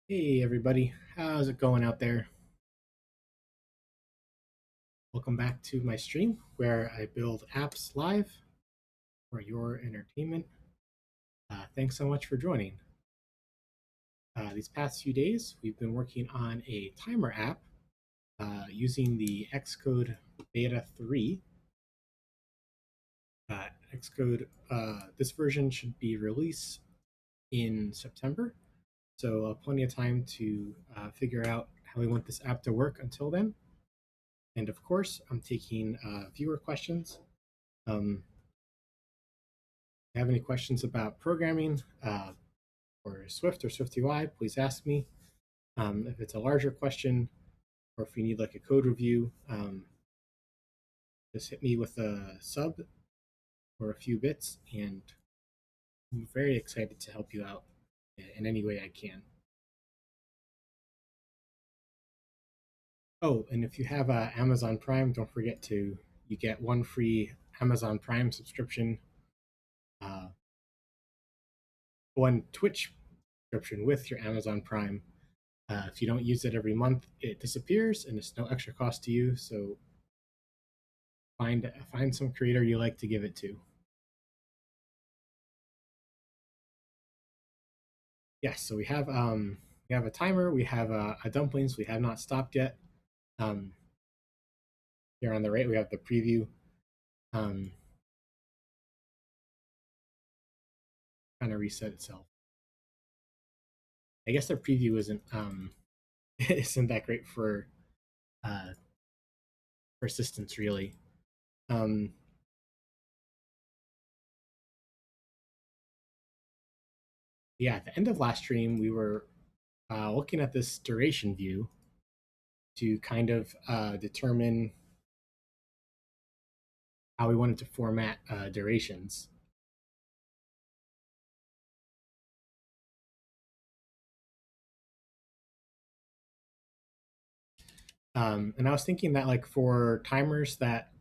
Hey everybody, how's it going out there? Welcome back to my stream where I build apps live for your entertainment. Thanks so much for joining. These past few days, we've been working on a timer app using the Xcode Beta 3. Xcode, this version should be released in September, so plenty of time to figure out how we want this app to work until then. And of course, I'm taking viewer questions. If you have any questions about programming or Swift or SwiftUI, please ask me. If it's a larger question or if you need like a code review, just hit me with a sub or a few bits, and I'm very excited to help you out in any way I can. Oh, and if you have Amazon Prime, don't forget you get one free Amazon Prime subscription, uh, one Twitch subscription with your Amazon Prime. If you don't use it every month, it disappears and it's no extra cost to you. So find some creator you like to give it to. Yes, so we have a timer, we have a dumplings, we have not stopped yet. Um, Here on the right, we have the preview. Um, Kind of reset itself. I guess the preview isn't isn't that great for uh, persistence really. Um, yeah, at the end of last stream, we were looking at this duration view to kind of determine how we wanted to format durations. And I was thinking that like for timers that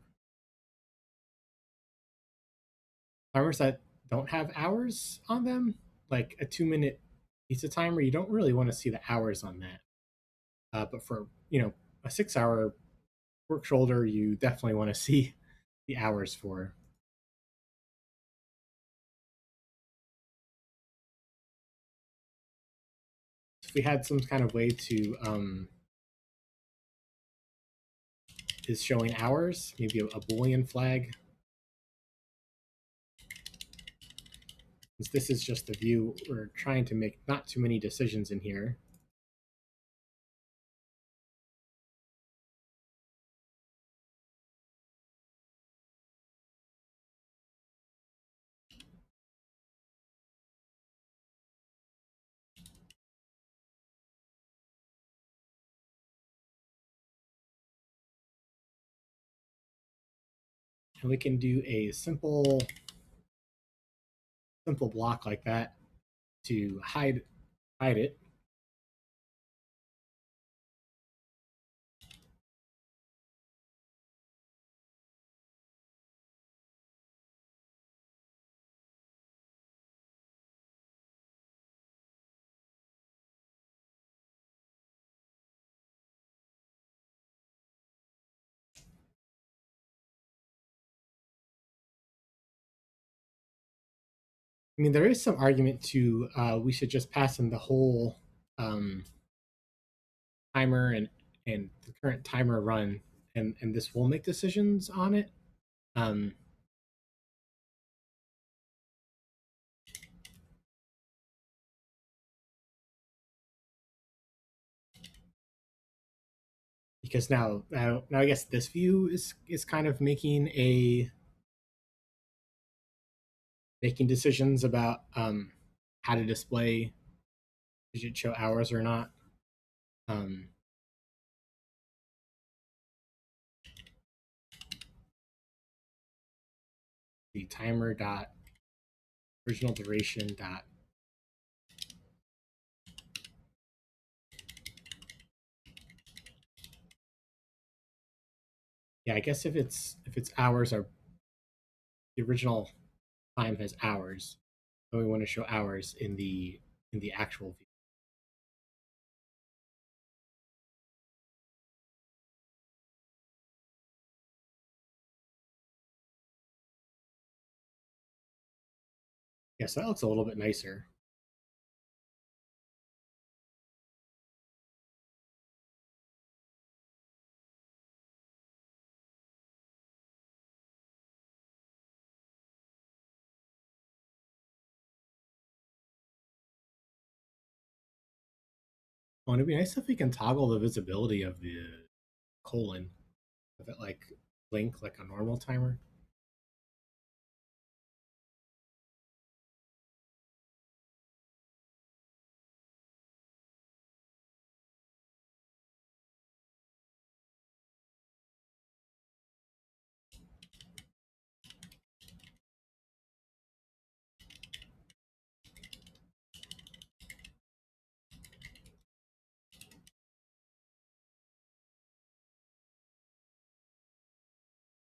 don't have hours on them, like a 2 minute pizza timer, you don't really want to see the hours on that. But for a 6 hour work shoulder, you definitely want to see the hours for. If we had some kind of way to is showing hours, maybe a Boolean flag. Since this is just the view, we're trying to make not too many decisions in here. And we can do a simple block like that to hide it. I mean, there is some argument to we should just pass in the whole um, timer and the current timer run, and this will make decisions on it. Um, because now I guess this view is kind of making decisions about how to display, should it show hours or not. Um, the timer dot original duration dot yeah, I guess if it's hours, or the original time has hours, then we want to show hours in the actual view. Yeah, so that looks a little bit nicer. Oh, and it'd be nice if we can toggle the visibility of the colon, if it like blink like a normal timer.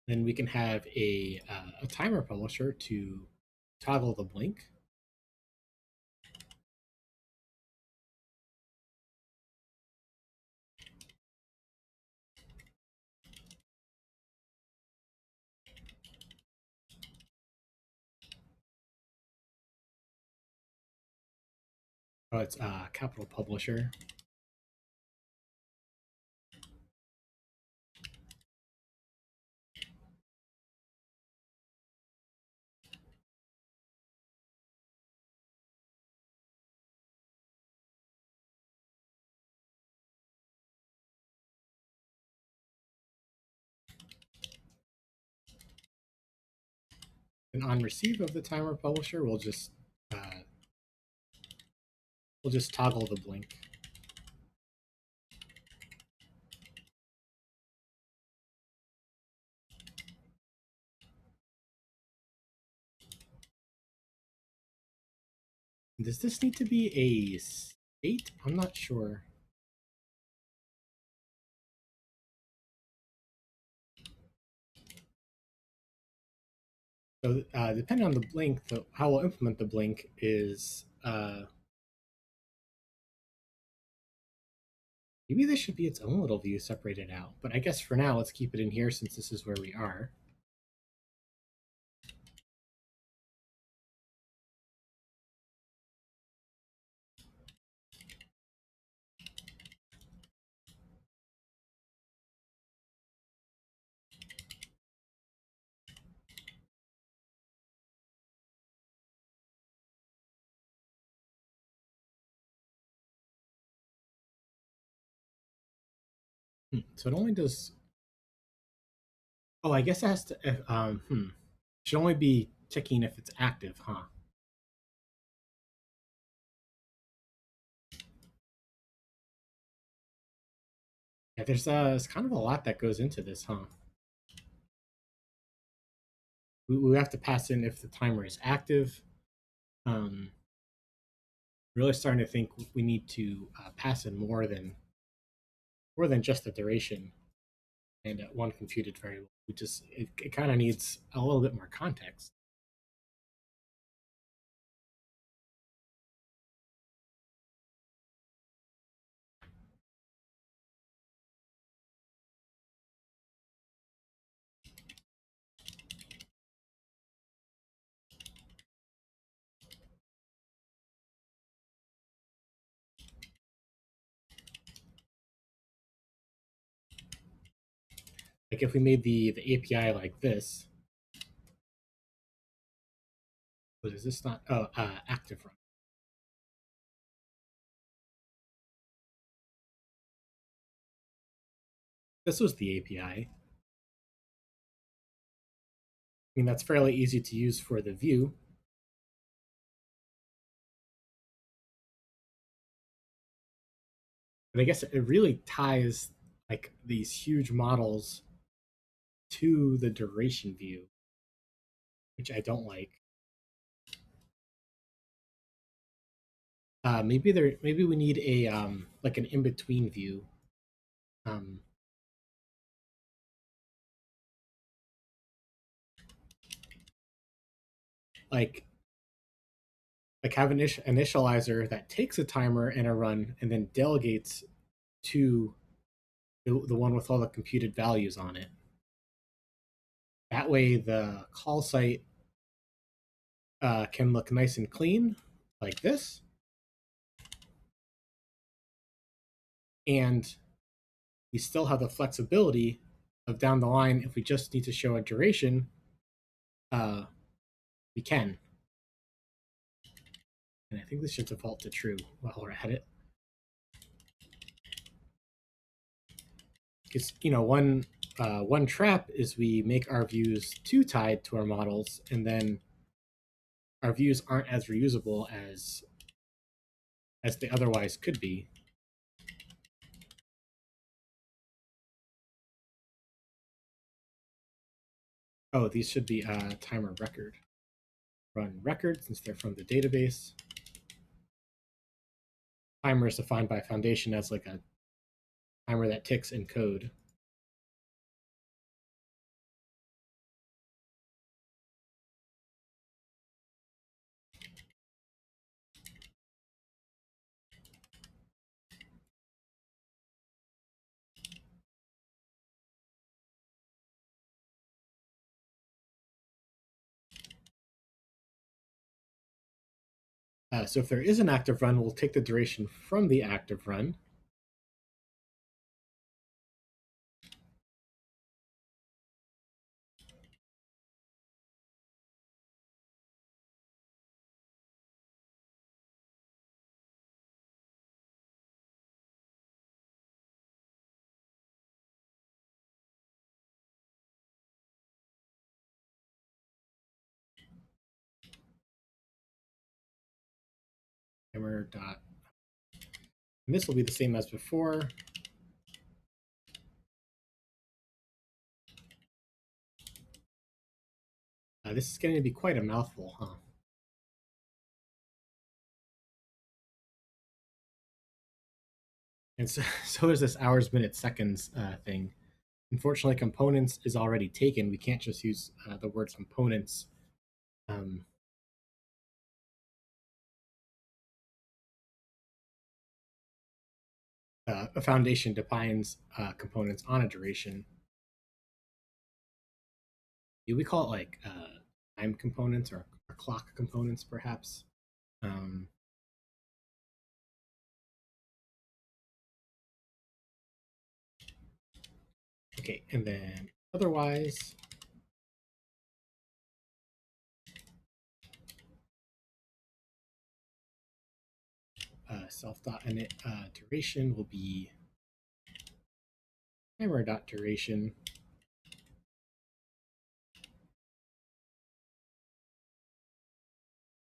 Then we can have a timer publisher to toggle the blink. Oh, it's capital publisher. And on receive of the timer publisher, we'll just toggle the blink. Does this need to be a state? I'm not sure. So depending on the blink, how we'll implement the blink is maybe this should be its own little view separated out. But I guess for now, let's keep it in here since this is where we are. So it only does. Oh, I guess it has to. Should only be ticking if it's active, huh? Yeah, there's kind of a lot that goes into this, huh? We have to pass in if the timer is active. Um, really starting to think we need to pass in more than just the duration and one computed variable. It kind of needs a little bit more context. Like if we made the API like this, but is this not? Oh, active run. This was the API. I mean, that's fairly easy to use for the view. But I guess it really ties like these huge models to the duration view, which I don't like. Maybe we need a like an in between view. Um, like have an initializer that takes a timer and a run and then delegates to the one with all the computed values on it. That way, the call site can look nice and clean like this. And we still have the flexibility of down the line, if we just need to show a duration, we can. And I think this should default to true while we're at it. Because, one trap is we make our views too tied to our models, and then our views aren't as reusable as they otherwise could be. Oh, these should be timer record. Run record since they're from the database. Timer is defined by Foundation as like a timer that ticks in code. So if there is an active run, we'll take the duration from the active run. Timer dot. And this will be the same as before. This is going to be quite a mouthful, huh? And so, so there's this hours, minutes, seconds thing. Unfortunately, components is already taken. We can't just use the word components. A foundation defines components on a duration. We call it like time components or clock components, perhaps. Okay, and then otherwise, self.init duration will be timer.duration.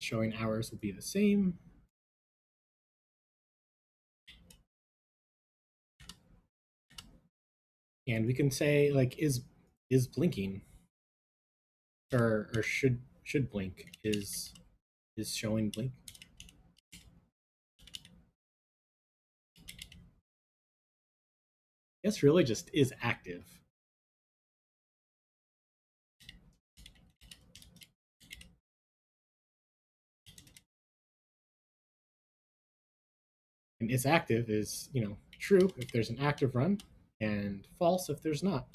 Showing hours will be the same. And we can say like is blinking or should blink is showing blink. I guess really just is active. And is active is, true if there's an active run and false if there's not.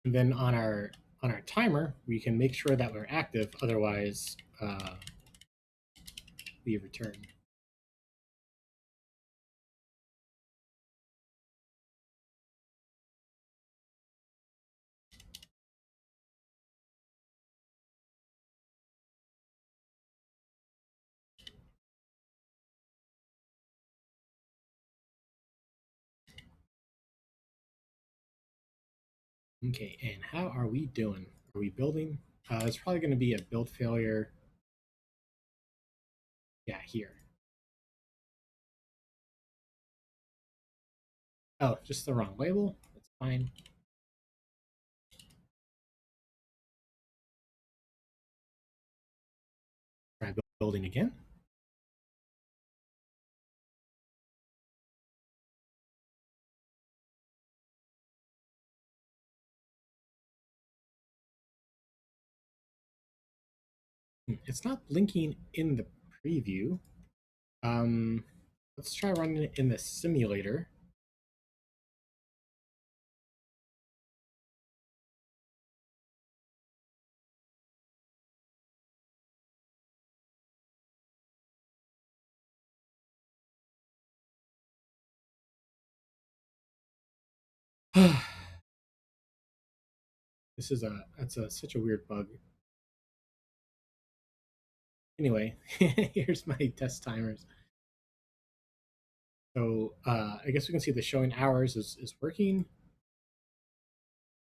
And then on our timer, we can make sure that we're active. Otherwise, we return. Okay, and how are we doing? Are we building? It's probably going to be a build failure. Yeah, here. Oh, just the wrong label. That's fine. Building again. It's not blinking in the preview. Let's try running it in the simulator. That's such a weird bug. Anyway, here's my test timers. So I guess we can see the showing hours is working.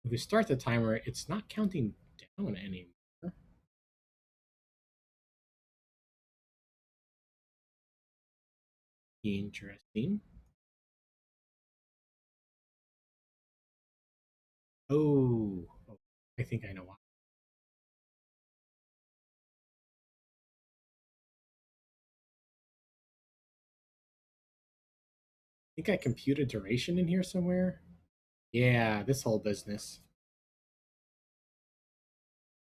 If we start the timer, it's not counting down anymore. Interesting. Oh, I think I know why. I think I computed duration in here somewhere. Yeah, this whole business.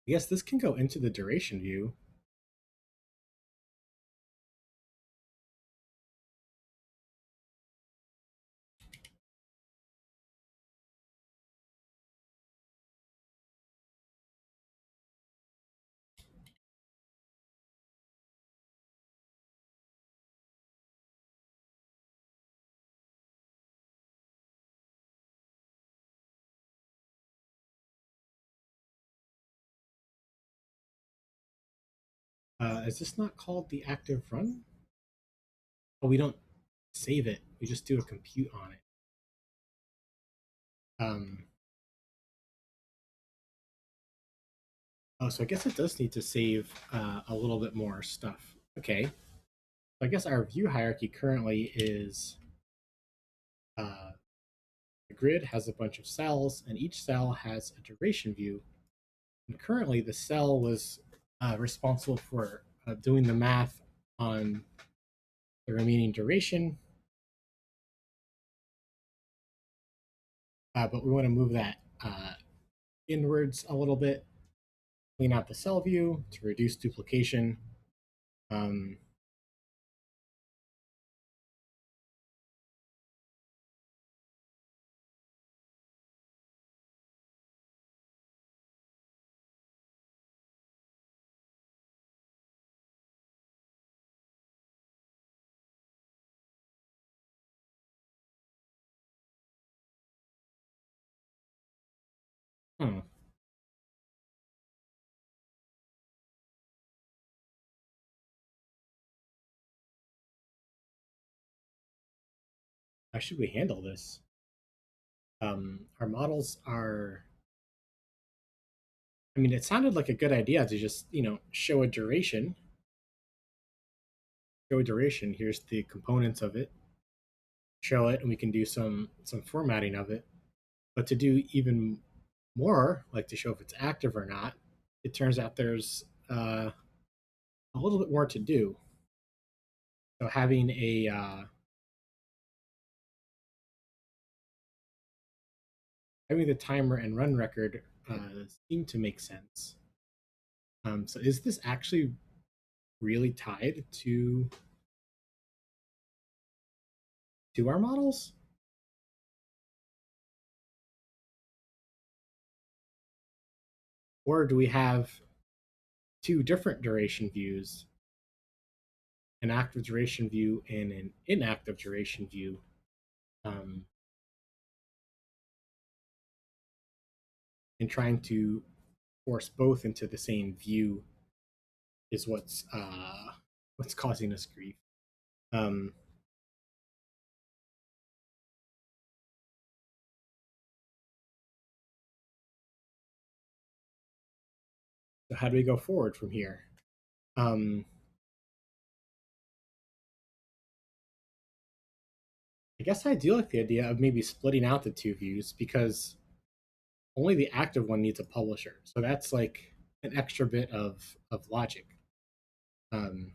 I guess this can go into the duration view. Is this not called the active run? Oh, we don't save it. We just do a compute on it. Oh, so I guess it does need to save a little bit more stuff. Okay. So I guess our view hierarchy currently is the grid has a bunch of cells, and each cell has a duration view. And currently, the cell was responsible for doing the math on the remaining duration. But we want to move that inwards a little bit, clean out the cell view to reduce duplication. Um, hmm. How should we handle this? Our models are. I mean, it sounded like a good idea to just, show a duration. Show a duration. Here's the components of it. Show it, and we can do some formatting of it. But to do even more, like to show if it's active or not, it turns out there's a little bit more to do. So having having the timer and run record seem to make sense. So is this actually really tied to our models? Or do we have two different duration views, an active duration view and an inactive duration view? And trying to force both into the same view is what's causing us grief. Um, so how do we go forward from here? I guess I do like the idea of maybe splitting out the two views because only the active one needs a publisher. So that's like an extra bit of logic. Um,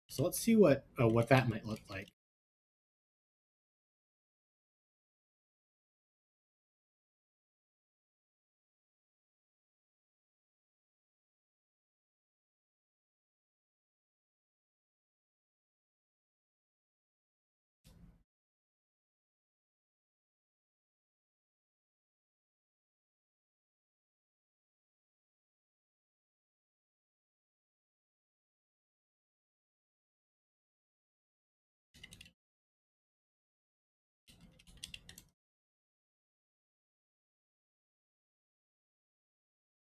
so let's see what that might look like.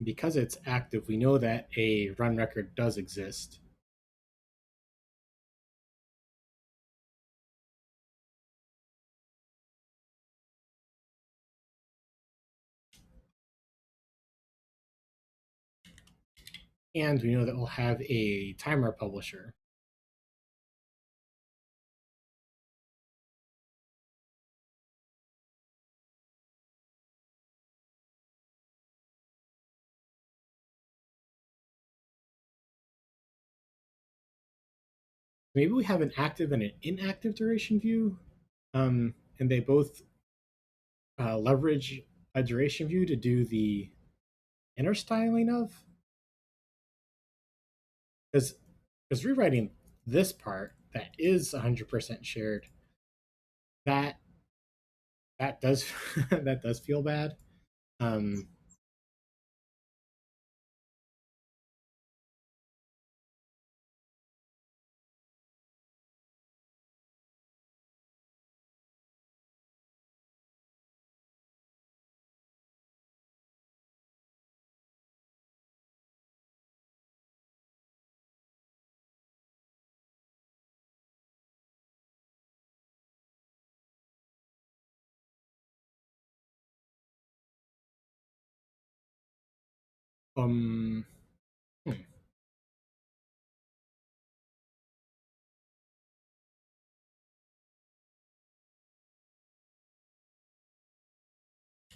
Because it's active, we know that a run record does exist. And we know that we'll have a timer publisher. Maybe we have an active and an inactive duration view, and they both leverage a duration view to do the inner styling of. Because rewriting this part that is 100% shared, that that does that does feel bad. Um, um, hmm.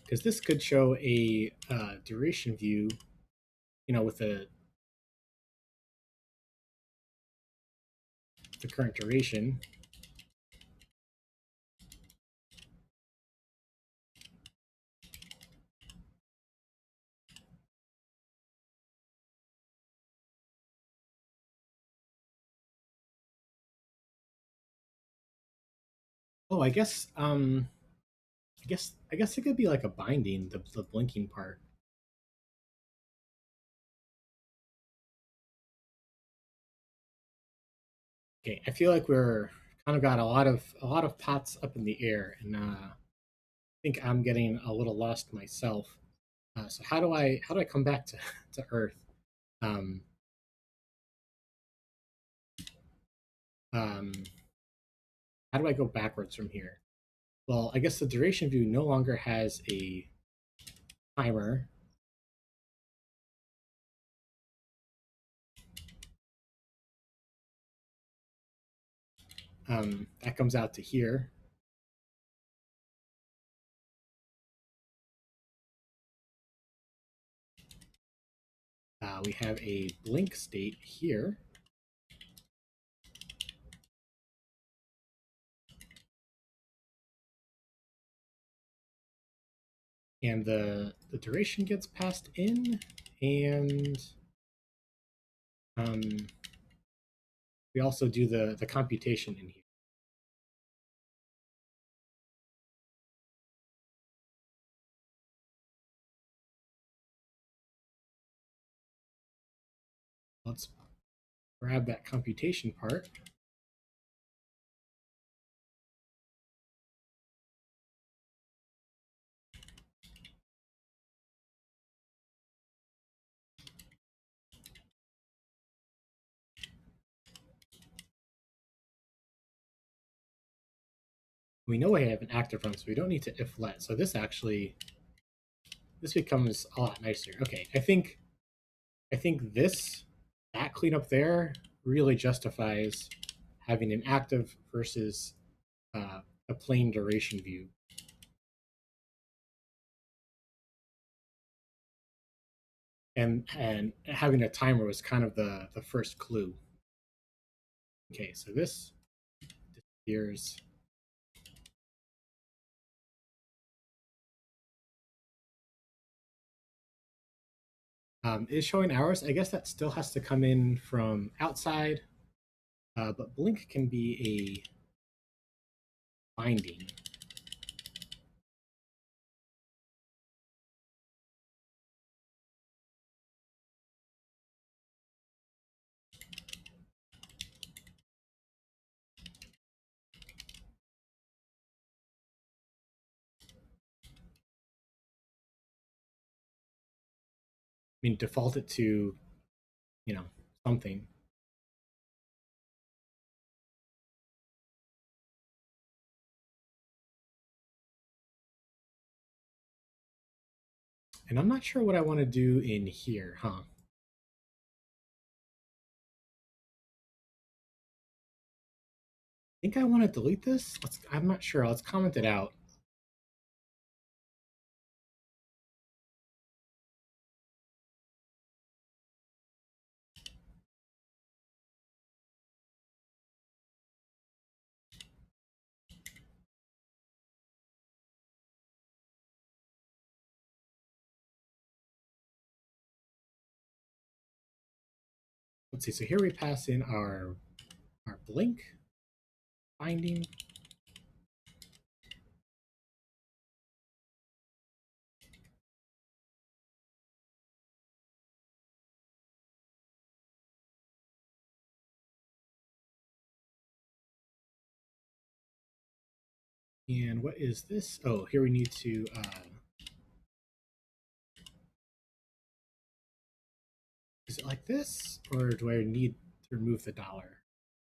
Because this could show a duration view, with the current duration. Oh, I guess it could be like a binding, the blinking part. Okay, I feel like we're kind of got a lot of pots up in the air, and I think I'm getting a little lost myself. So how do I come back to to Earth? Um, um, how do I go backwards from here? Well, I guess the duration view no longer has a timer. That comes out to here. We have a blink state here. And the duration gets passed in, and um, we also do the computation in here. Let's grab that computation part. We know we have an active run, so we don't need to if let. So this becomes a lot nicer. Okay, I think I think that cleanup there really justifies having an active versus a plain duration view. And having a timer was kind of the first clue. Okay, so this disappears. Is showing hours. I guess that still has to come in from outside, but blink can be a binding. I mean, default it to, something. And I'm not sure what I want to do in here, huh? I think I want to delete this. I'm not sure. Let's comment it out. Let's see. So here we pass in our blink binding. And what is this? Oh, here we need to is it like this, or do I need to remove the dollar?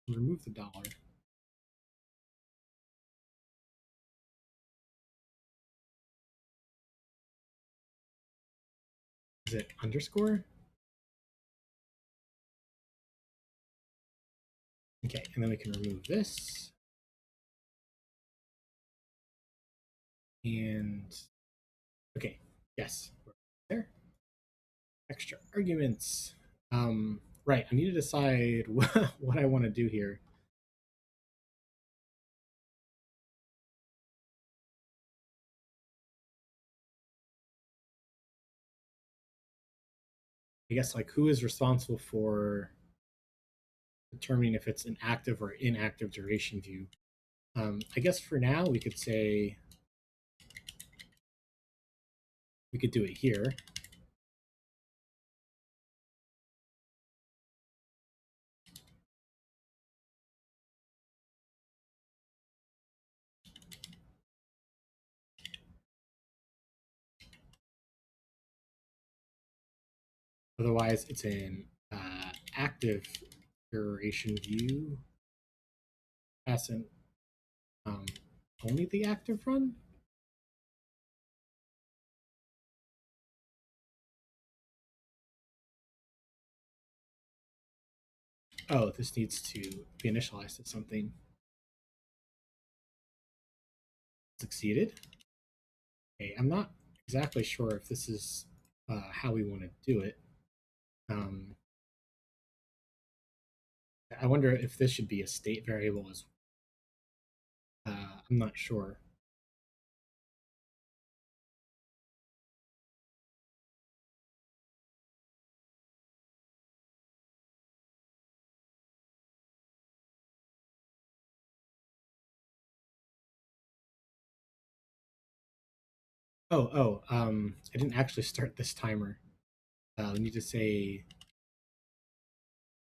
Remove the dollar. Is it underscore? Okay, and then we can remove this. And okay, yes, we're there. Extra arguments. Right, I need to decide what I want to do here. I guess like who is responsible for determining if it's an active or inactive duration view. I guess for now we could say we could do it here. Otherwise, it's an active duration view. Passing only the active run. Oh, this needs to be initialized to something. Succeeded. Okay, I'm not exactly sure if this is how we want to do it. I wonder if this should be a state variable as well. I'm not sure. I didn't actually start this timer. We need to say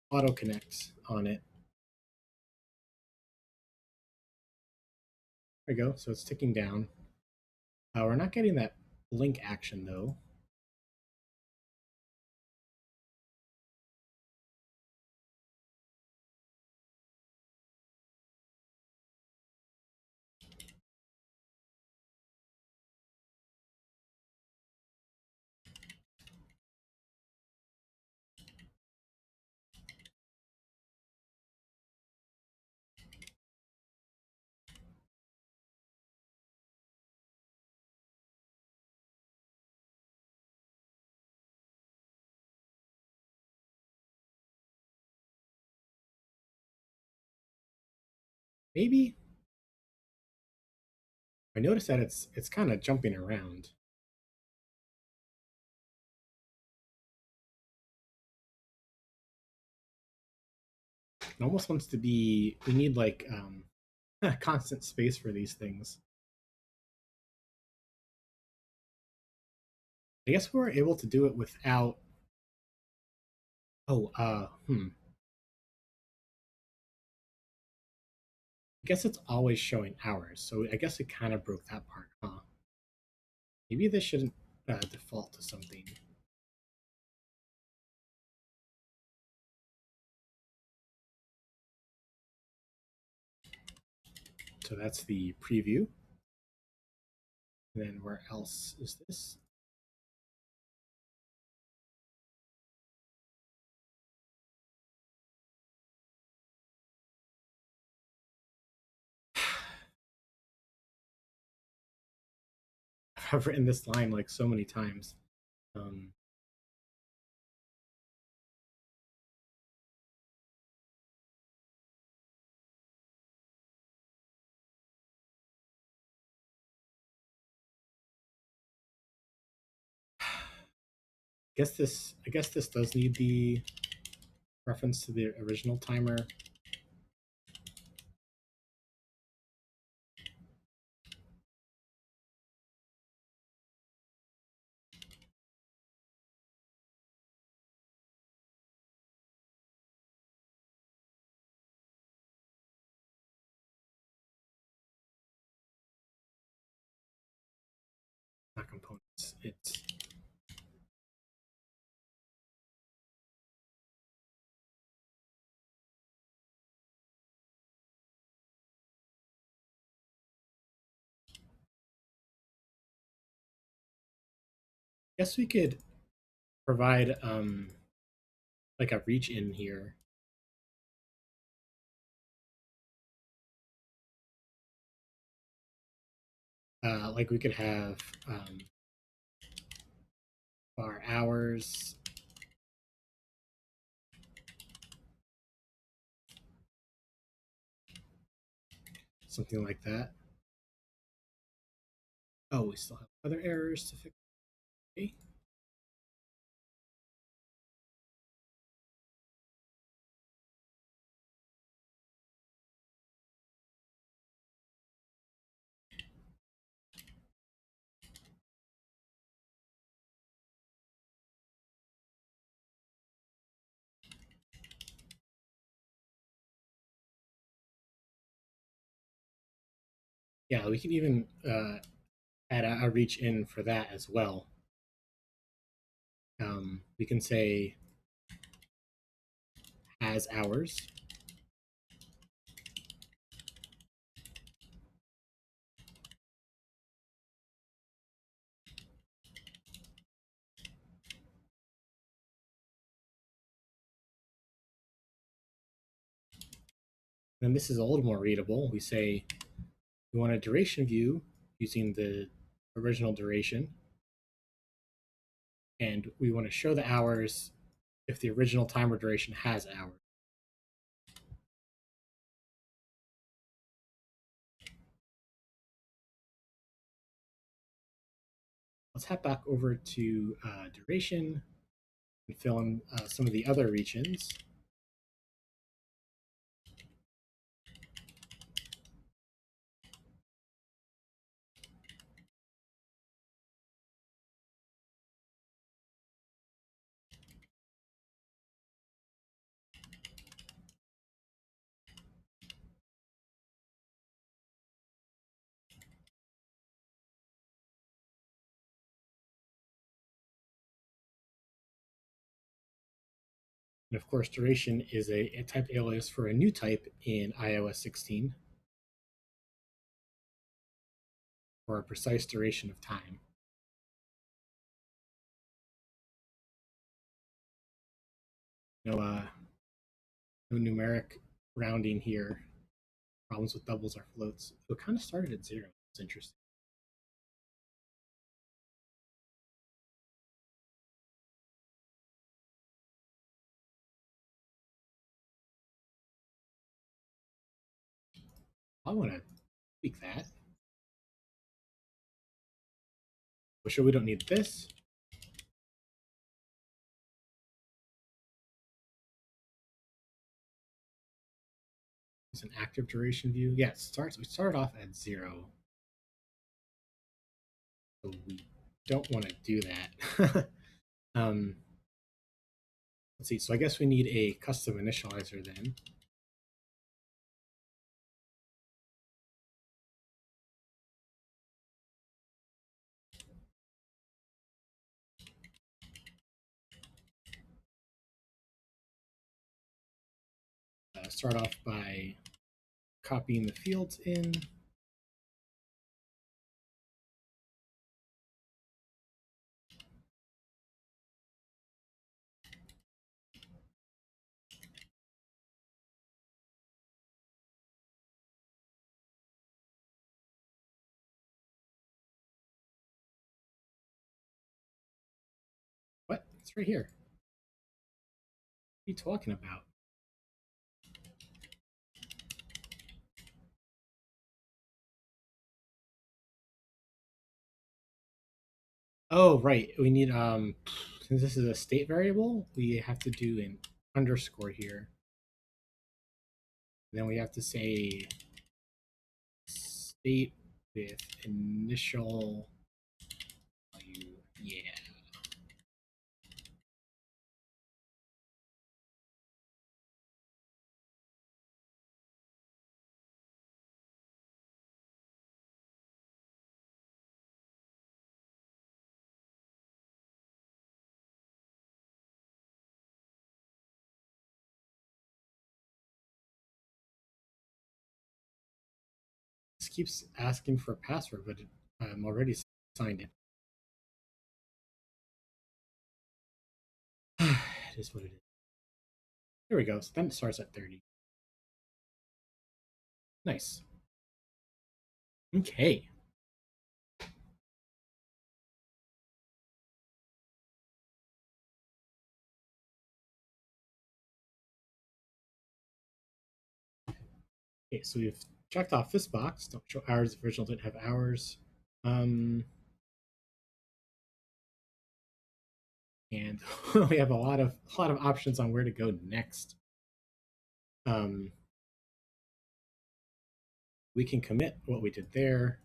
auto connect on it. There we go. So it's ticking down. We're not getting that blink action though. maybe I noticed that it's kind of jumping around. It almost wants to be. We need like constant space for these things. I guess we were able to do it without. Oh, I guess it's always showing hours, so I guess it kind of broke that part, huh? Maybe this shouldn't default to something. So that's the preview. And then where else is this? I've written this line like so many times. Um, I guess this does need the reference to the original timer. Not components. It's I guess we could provide like a reach in here. Like we could have bar hours. Something like that. Oh, we still have other errors to fix. Okay. Yeah, we can even add a reach in for that as well. We can say has hours. And this is a little more readable. We say we want a duration view using the original duration, and we want to show the hours if the original timer duration has hours. Let's hop back over to duration and fill in some of the other regions. And of course, duration is a type alias for a new type in iOS 16 for a precise duration of time. No, no numeric rounding here. Problems with doubles or floats. So it kind of started at 0. It's interesting. I want to tweak that. We're sure we don't need this. It's an active duration view. Yeah, we started off at 0. So we don't want to do that. Let's see. So I guess we need a custom initializer then. Start off by copying the fields in. What? It's right here. What are you talking about? Oh, right. We need since this is a state variable, we have to do an underscore here. And then we have to say state with initial value. Yeah. This keeps asking for a password, but I'm already signed in. It is what it is. There we go. So then it starts at 30. Nice. Okay. Okay, so we've checked off this box. Don't show hours. The original didn't have hours. And we have a lot of options on where to go next. We can commit what we did there,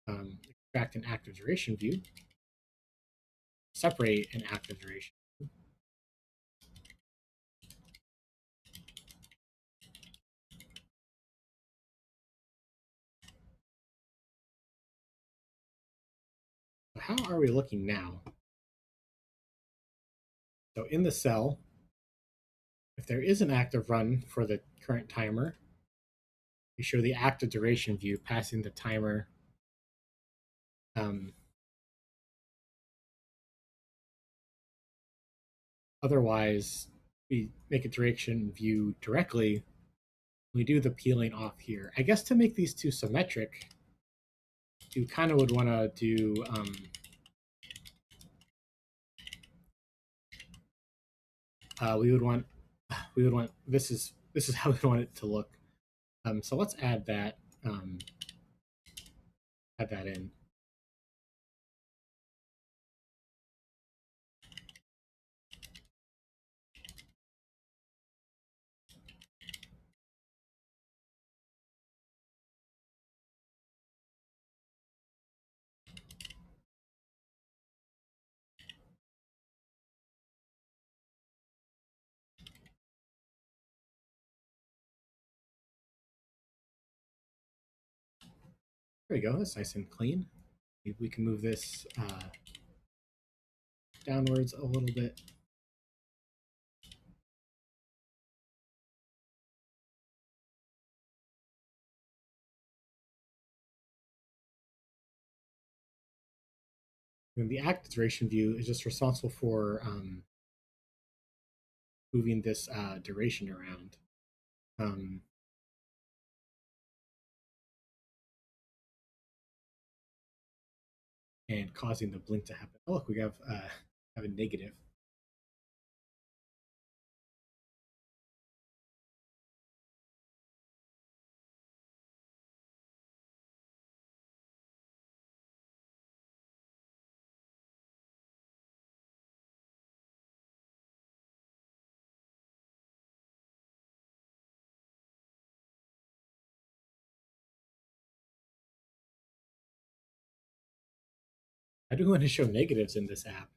extract an active duration view, separate an active duration. So how are we looking now? So in the cell, if there is an active run for the current timer, we show the active duration view passing the timer. Otherwise, we make a duration view directly. We do the peeling off here. I guess to make these two symmetric, you kind of would want to do we would want this is how we want it to look. So let's add that in. There we go. That's nice and clean. We can move this downwards a little bit. And the active duration view is just responsible for moving this duration around. And causing the blink to happen. Oh, look, we have a negative. I do want to show negatives in this app.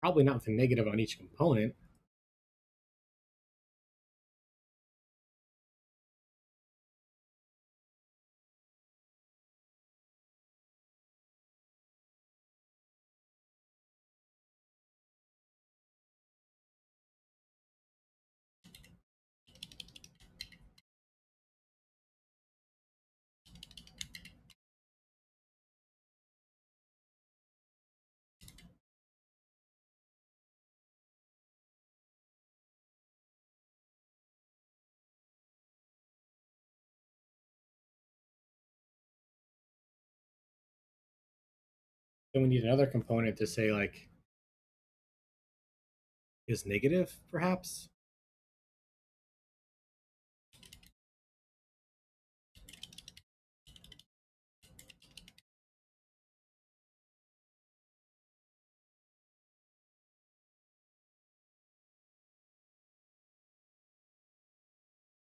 Probably not the negative on each component. Then we need another component to say like is negative, perhaps.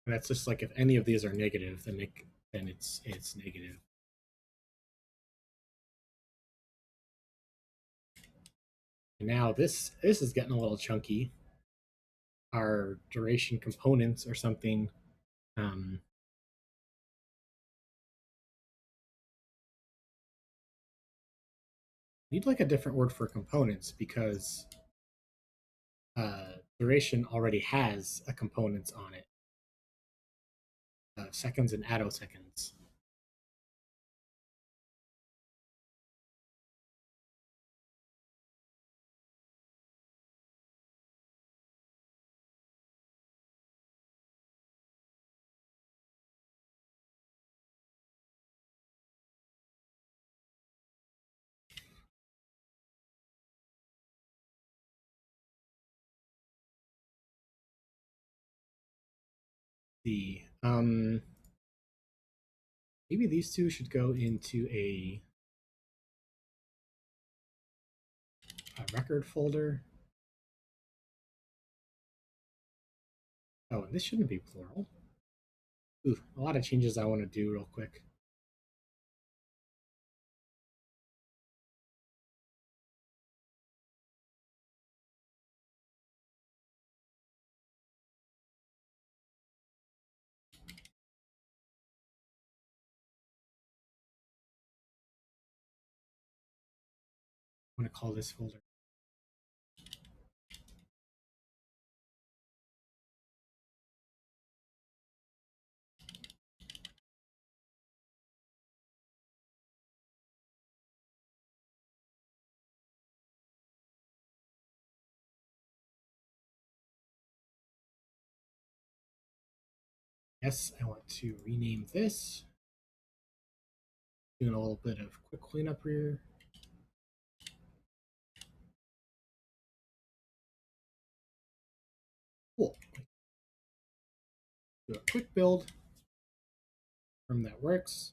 And that's just like if any of these are negative, then it's negative. And now this is getting a little chunky. Our duration components or something. Um, need like a different word for components because duration already has a components on it. Seconds and attoseconds. Maybe these two should go into a record folder. Oh, and this shouldn't be plural. Ooh, a lot of changes I want to do real quick. I want to call this folder. Yes, I want to rename this. Doing a little bit of quick cleanup here. Cool. Do a quick build. Confirm that works.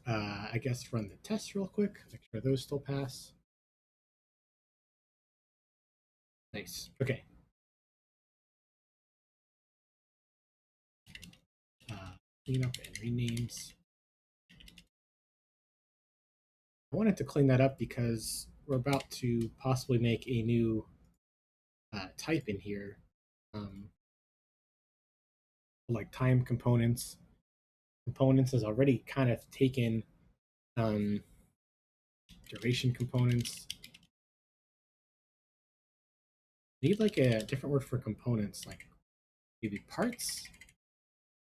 I guess run the test real quick. Make sure those still pass. Nice. Okay. Cleanup and renames. I wanted to clean that up because we're about to possibly make a new type in here. Like time components. Components has already kind of taken duration components. Need like a different word for components, like maybe parts.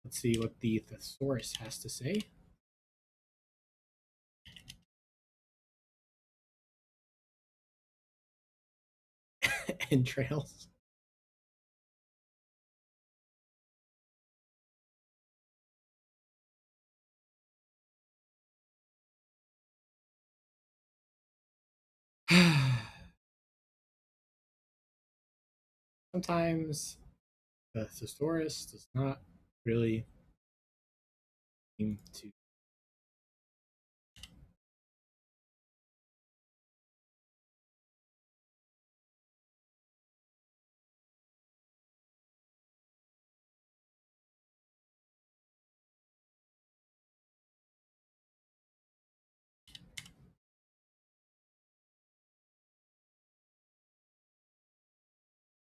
Let's see what the thesaurus has to say. Entrails. Sometimes the thesaurus does not really seem to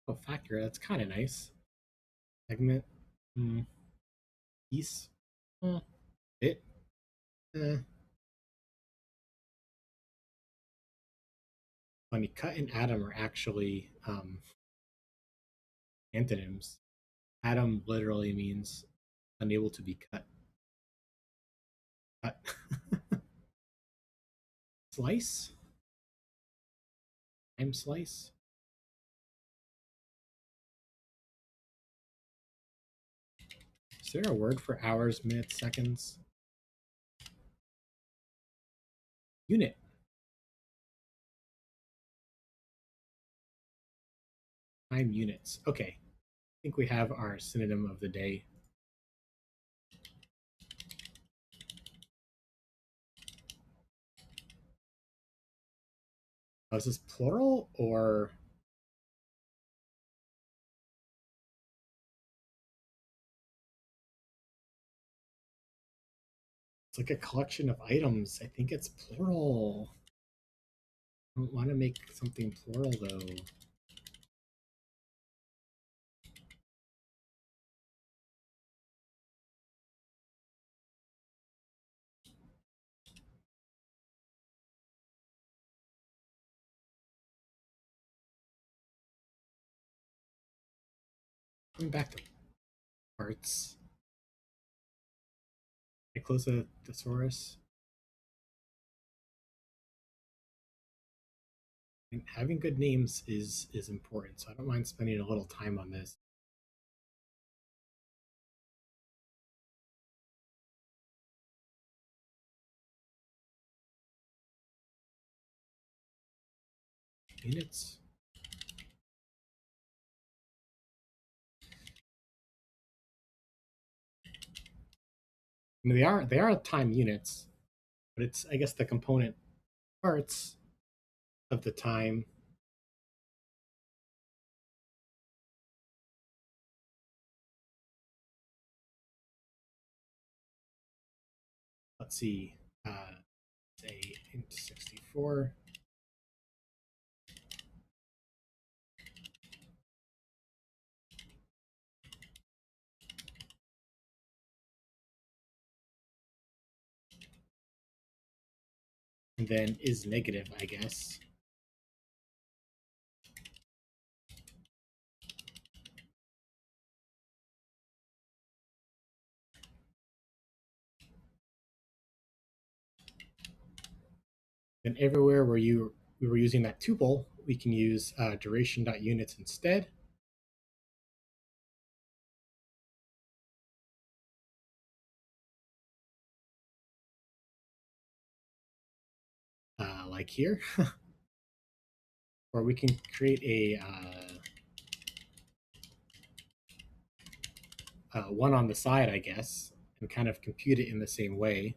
Oh, factor, that's kind of nice. Segment, piece, bit. Funny, cut and atom are actually antonyms. Atom literally means unable to be cut. Cut. Slice? Time slice? Is there a word for hours, minutes, seconds? Unit. Time units. Okay. I think we have our synonym of the day. Oh, is this plural or it's like a collection of items? I think it's plural. I don't want to make something plural though. Going back to parts. I close the thesaurus. And having good names is important, so I don't mind spending a little time on this. Units. I mean, they are time units, but it's, I guess, the component parts of the time. Let's see, say int 64. And then is negative, I guess. And everywhere where we were using that tuple, we can use duration.units instead. Like here. Or we can create a one on the side, I guess, and kind of compute it in the same way.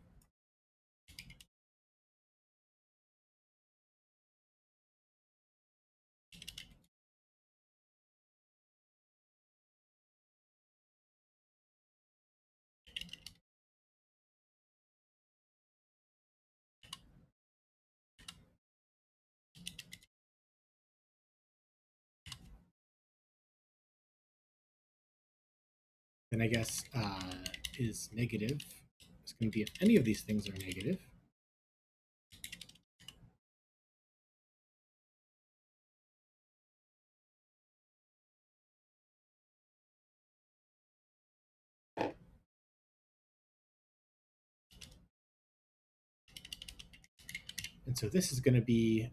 Then I guess is negative. It's going to be if any of these things are negative. And so this is going to be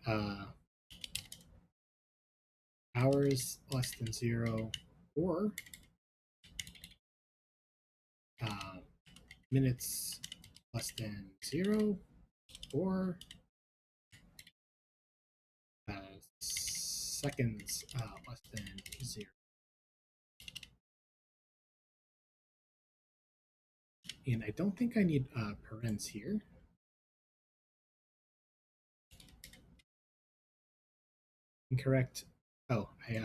hours less than 0 or minutes less than 0 or seconds less than 0. And I don't think I need parens here. Incorrect. Oh, I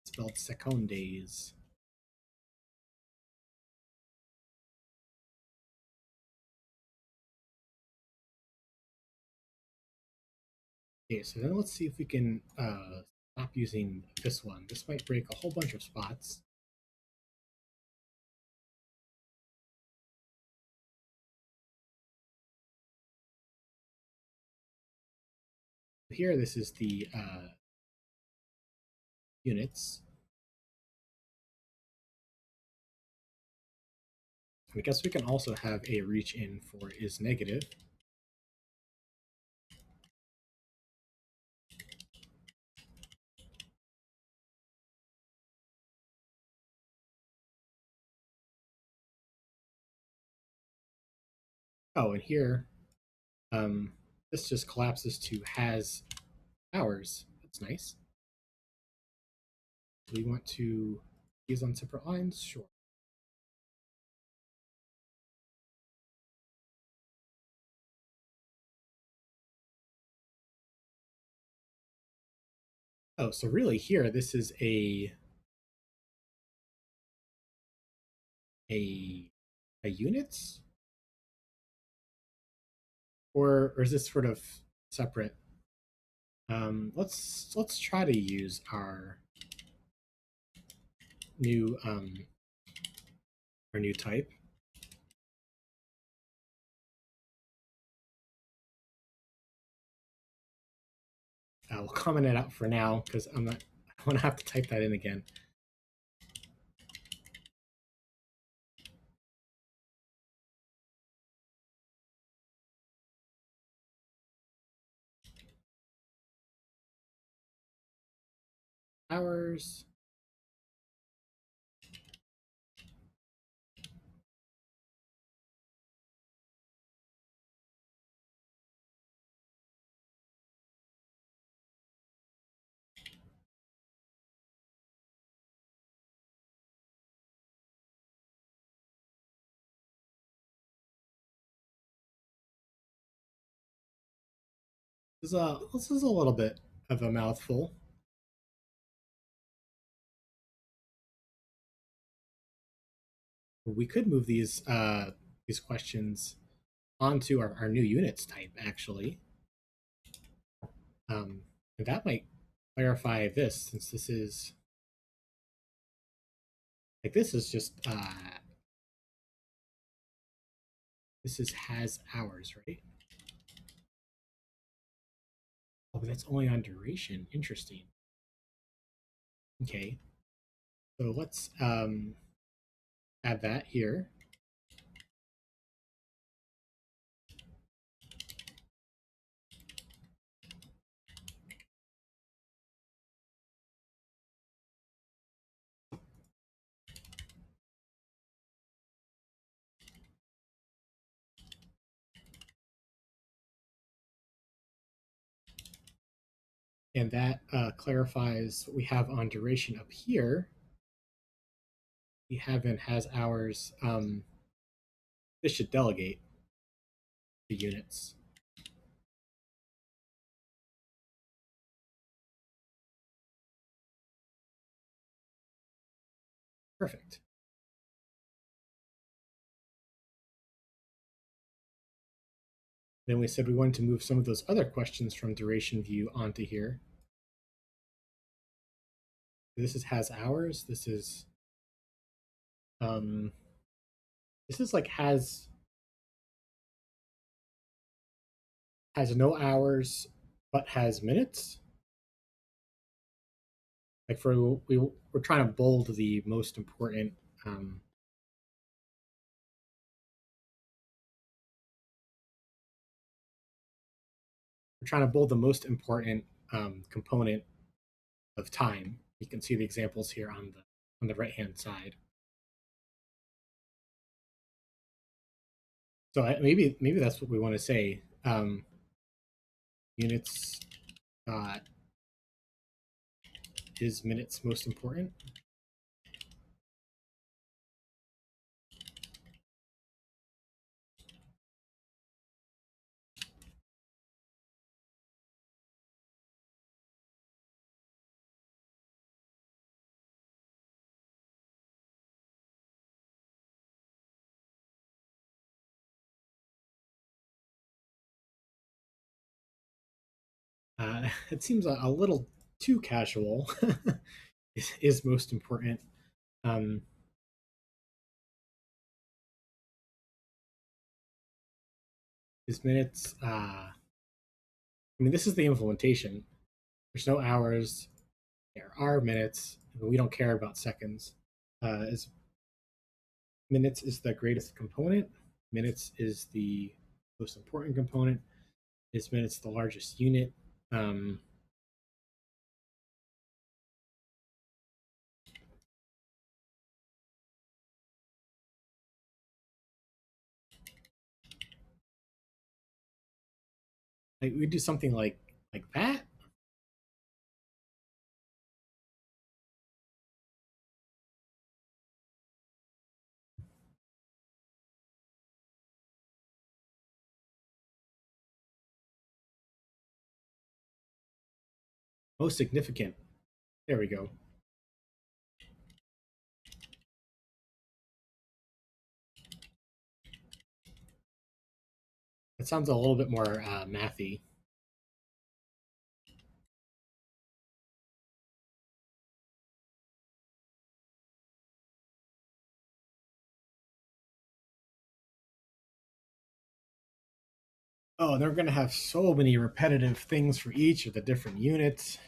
spelled secondes. Okay, so then let's see if we can stop using this one. This might break a whole bunch of spots. Here, this is the units. I guess we can also have a reach in for is negative. Oh, and here, this just collapses to has hours. That's nice. Do we want to use on separate lines? Sure. Oh, so really here, this is a units, or is this sort of separate? Let's try to use our new type. We'll comment it out for now because I want to have to type that in again. Hours. This is a little bit of a mouthful. We could move these questions onto our new units type actually, and that might clarify this since this is like this is just this is has hours, right? Oh, but that's only on duration. Interesting. Okay, so let's add that here. And that clarifies what we have on duration up here. We have in has hours. This should delegate the units. Perfect. Then we said we wanted to move some of those other questions from duration view onto here. This is has hours. This is like has no hours but has minutes. Like we're trying to bold the most important we're trying to bold the most important component of time. You can see the examples here on the right hand side. So maybe that's what we want to say. Units is minutes most important. It seems a little too casual is most important. Is minutes. I mean, this is the implementation. There's no hours. There are minutes. We don't care about seconds. Is minutes is the greatest component. Minutes is the most important component. Is minutes the largest unit? Like we do something like that. Most significant. There we go. That sounds a little bit more mathy. Oh, they're going to have so many repetitive things for each of the different units.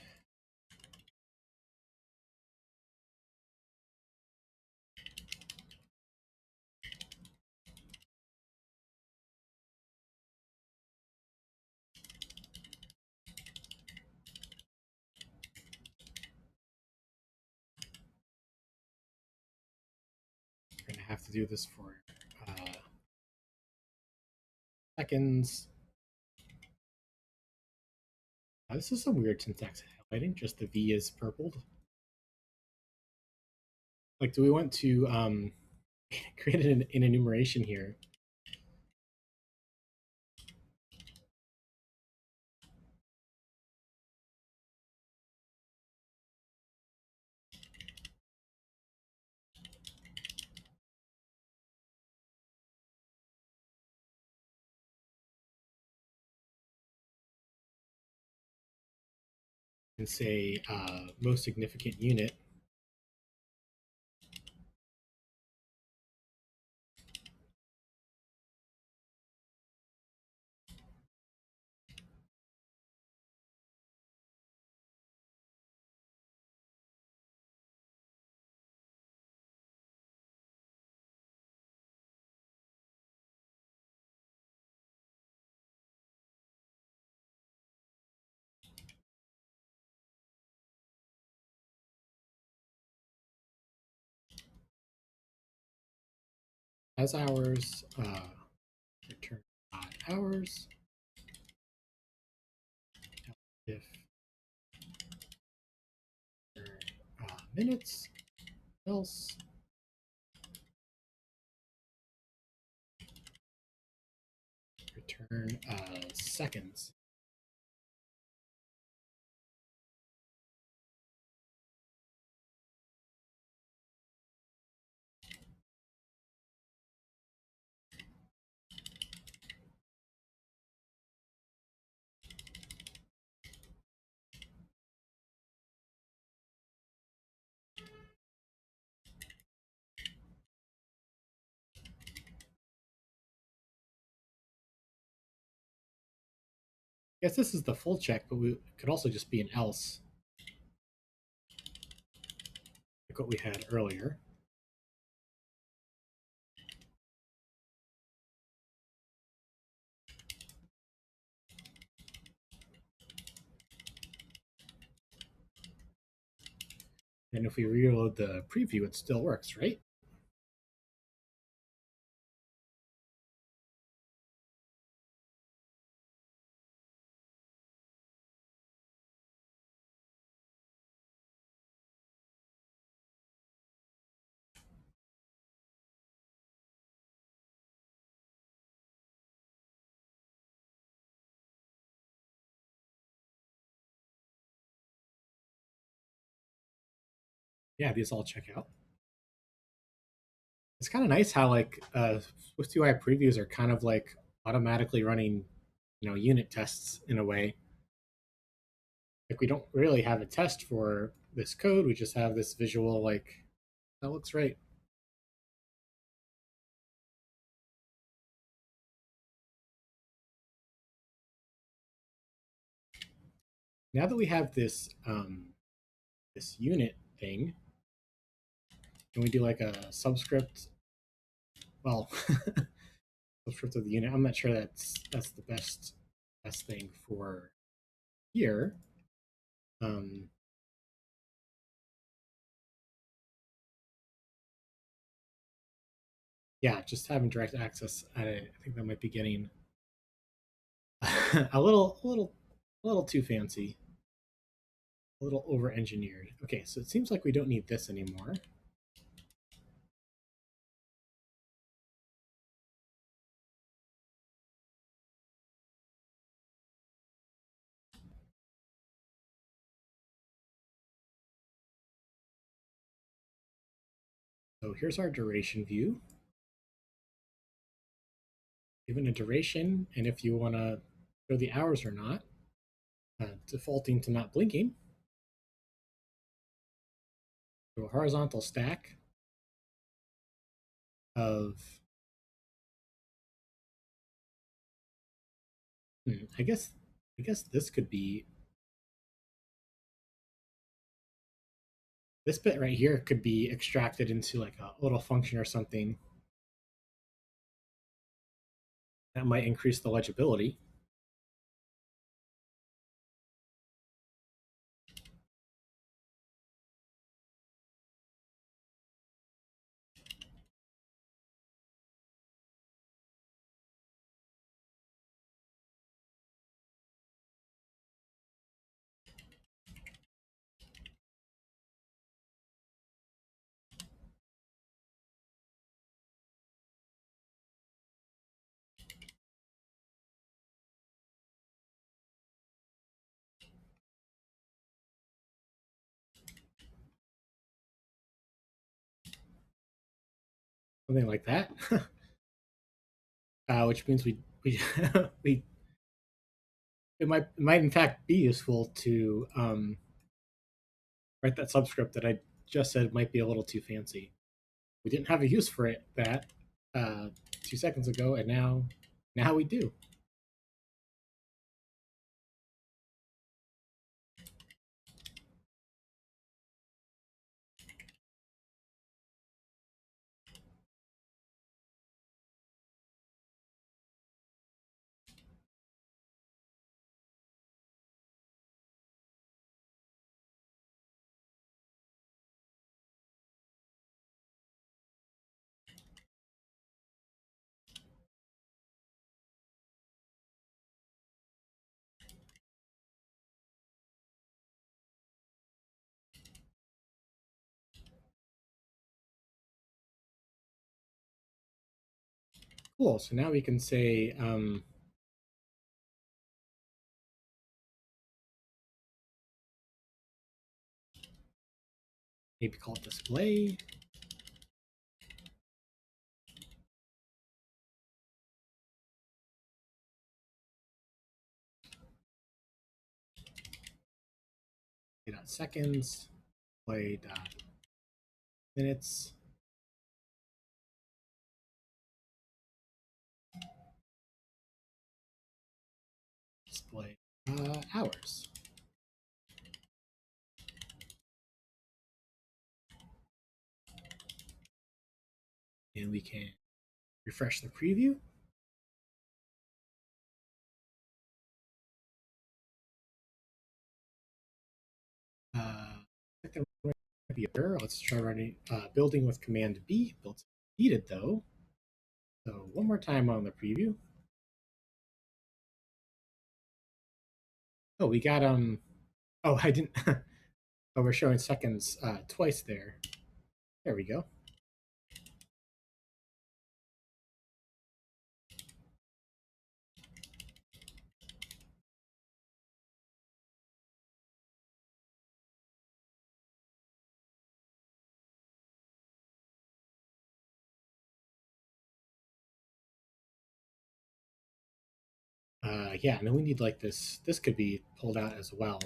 We're going to have to do this for seconds. This is some weird syntax highlighting. Just the V is purpled. Like, do we want to create an enumeration here? And say most significant unit. As hours, return odd hours. If minutes, else return seconds. I guess this is the full check, but we could also just be an else, like what we had earlier. And if we reload the preview, it still works, right? Yeah, these all check out. It's kind of nice how like Swift UI previews are kind of like automatically running, unit tests in a way. like we don't really have a test for this code. We just have this visual, like, that looks right. Now that we have this this unit thing, can we do like a subscript? Well, subscript of the unit. I'm not sure that's the best thing for here. Yeah, just having direct access. I think that might be getting a little too fancy, a little over engineered. Okay, so it seems like we don't need this anymore. So here's our duration view. Given a duration, and if you want to show the hours or not, defaulting to not blinking. So a horizontal stack of, I guess this could be, this bit right here could be extracted into like a little function or something that might increase the legibility. Something like that, which means we we it might in fact be useful to write that subscript that I just said might be a little too fancy. We didn't have a use for it that 2 seconds ago, and now we do. Cool. So now we can say maybe call it display. Seconds, display minutes, display hours. And we can refresh the preview. There might be a error. Let's try running building with Command B. Built needed though. So one more time on the preview. Oh, we got Oh, I didn't. Oh, we're showing seconds twice there. There we go. Yeah, and then we need like this. This could be pulled out as well.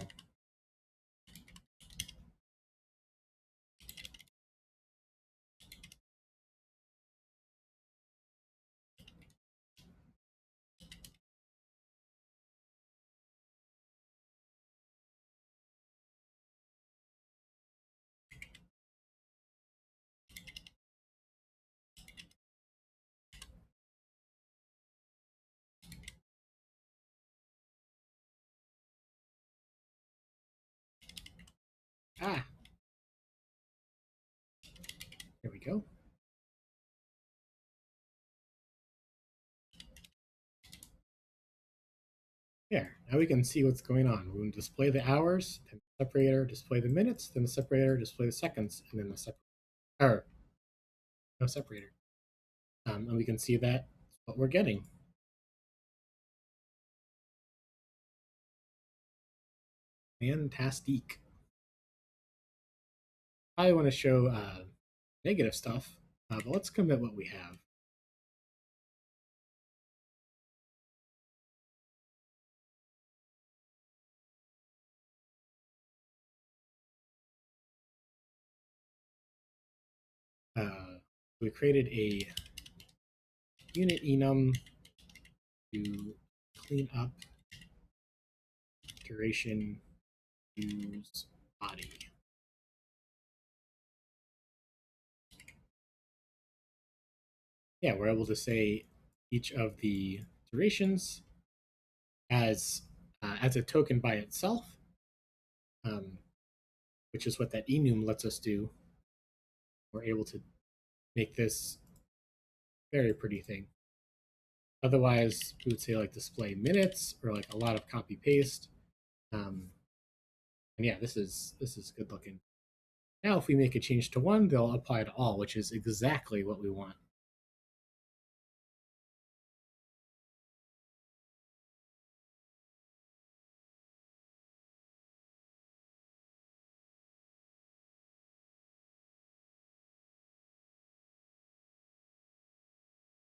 Ah, there we go. There, now we can see what's going on. We can display the hours, then the separator, display the minutes, then the separator, display the seconds, and then the separator. Or, no separator. And we can see that what we're getting. Fantastic. I want to show negative stuff, but let's commit what we have. We created a unit enum to clean up duration use body. Yeah, we're able to say each of the durations as a token by itself, um, which is what that enum lets us do. We're able to make this very pretty thing. Otherwise, we would say like display minutes or like a lot of copy paste. And yeah, this is good looking. Now, if we make a change to one, they'll apply to all, which is exactly what we want.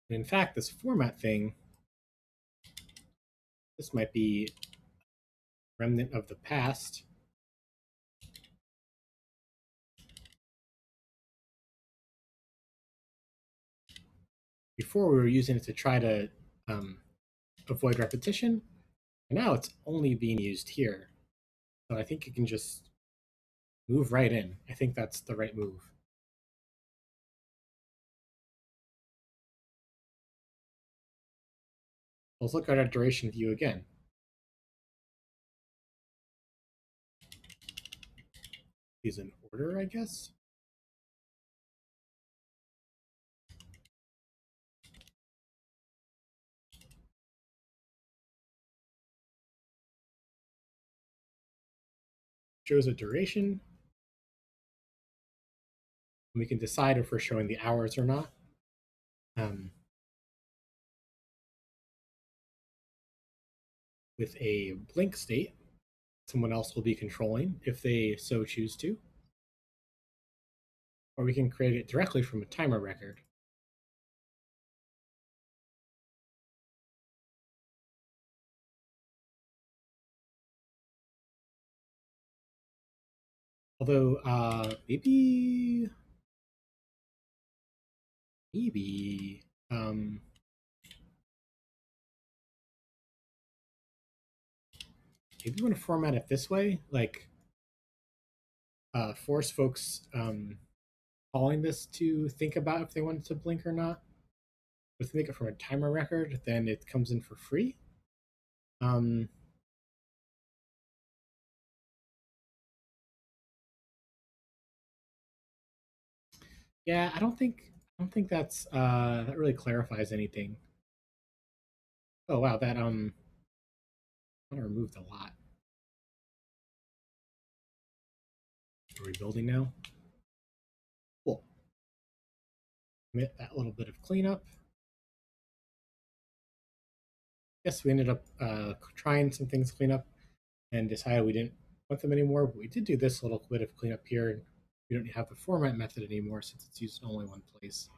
And in fact, this format thing, this might be remnant of the past. Before we were using it to try to avoid repetition, and now it's only being used here. So I think you can just move right in. I think that's the right move. Let's look at our duration view again. These in order, I guess. Shows a duration. We can decide if we're showing the hours or not. With a blink state, someone else will be controlling if they so choose to. Or we can create it directly from a timer record. Although, maybe, um, maybe we want to format it this way, like force folks calling this to think about if they wanted to blink or not. But if we make it from a timer record, then it comes in for free. Um, yeah, I don't think that's that really clarifies anything. Oh wow, that I removed a lot. Are we building now? Cool. Commit that little bit of cleanup. Yes, we ended up trying some things to clean up and decided we didn't want them anymore, but we did do this little bit of cleanup here. We don't have the format method anymore since it's used in only one place.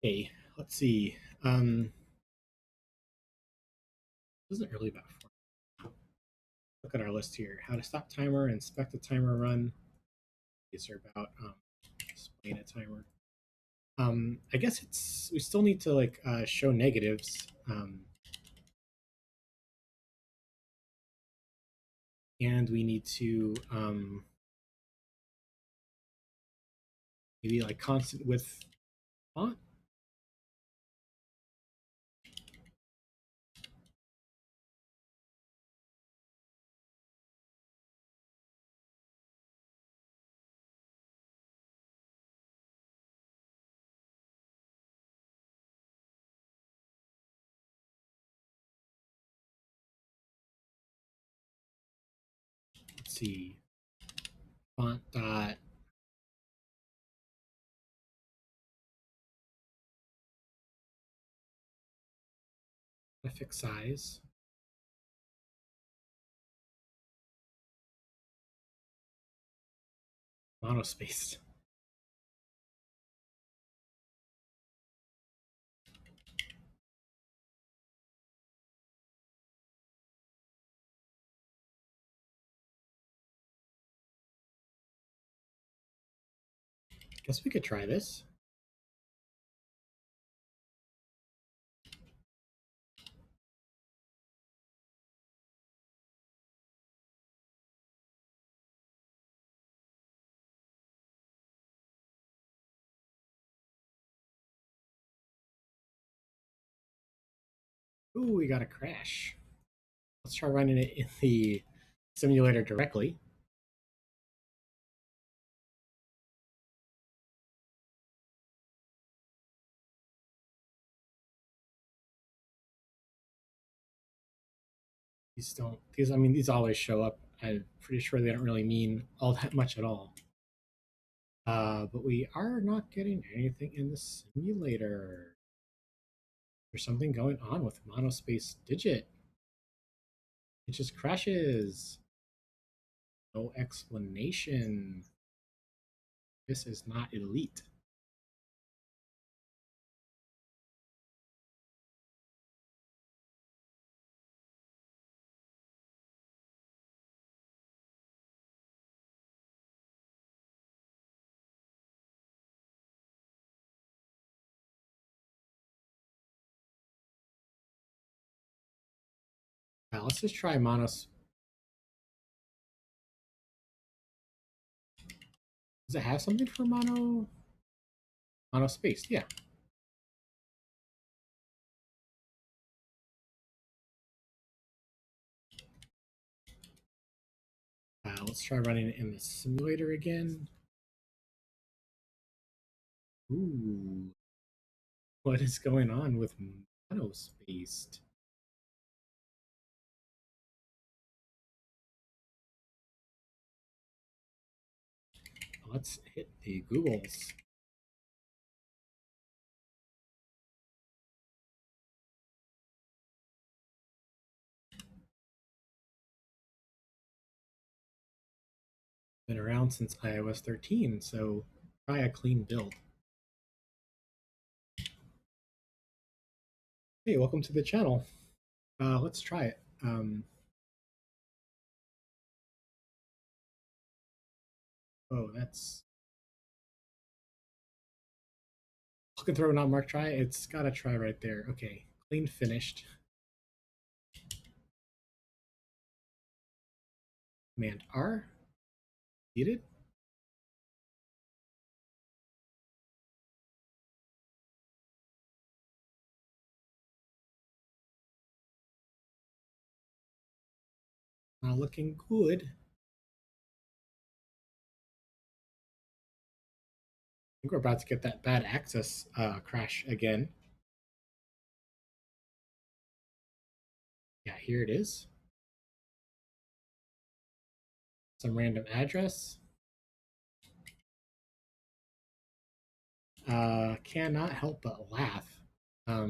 Hey, let's see. isn't really about format. Look at our list here. How to stop timer, inspect the timer run. These are about explain a timer. I guess we still need to like show negatives. And we need to maybe like constant width font. Let's see, font dot fix size. Monospaced. Guess we could try this. Ooh, we got a crash. Let's try running it in the simulator directly. These always show up. I'm pretty sure they don't really mean all that much at all. But we are not getting anything in the simulator. There's something going on with monospace digit. It just crashes. No explanation. This is not elite. Let's just try monos. Does it have something for monospace? Yeah. Let's try running it in the simulator again. Ooh, what is going on with monospaced? Let's hit the Googles. Been around since iOS 13, so try a clean build. Hey, welcome to the channel. Let's try it. Oh, that's look and throw not marked try. It's got a try right there. Okay, clean finished. Command R. Needed. Not looking good. I think we're about to get that bad access crash again. Yeah, here it is. Some random address. Cannot help but laugh. Yeah,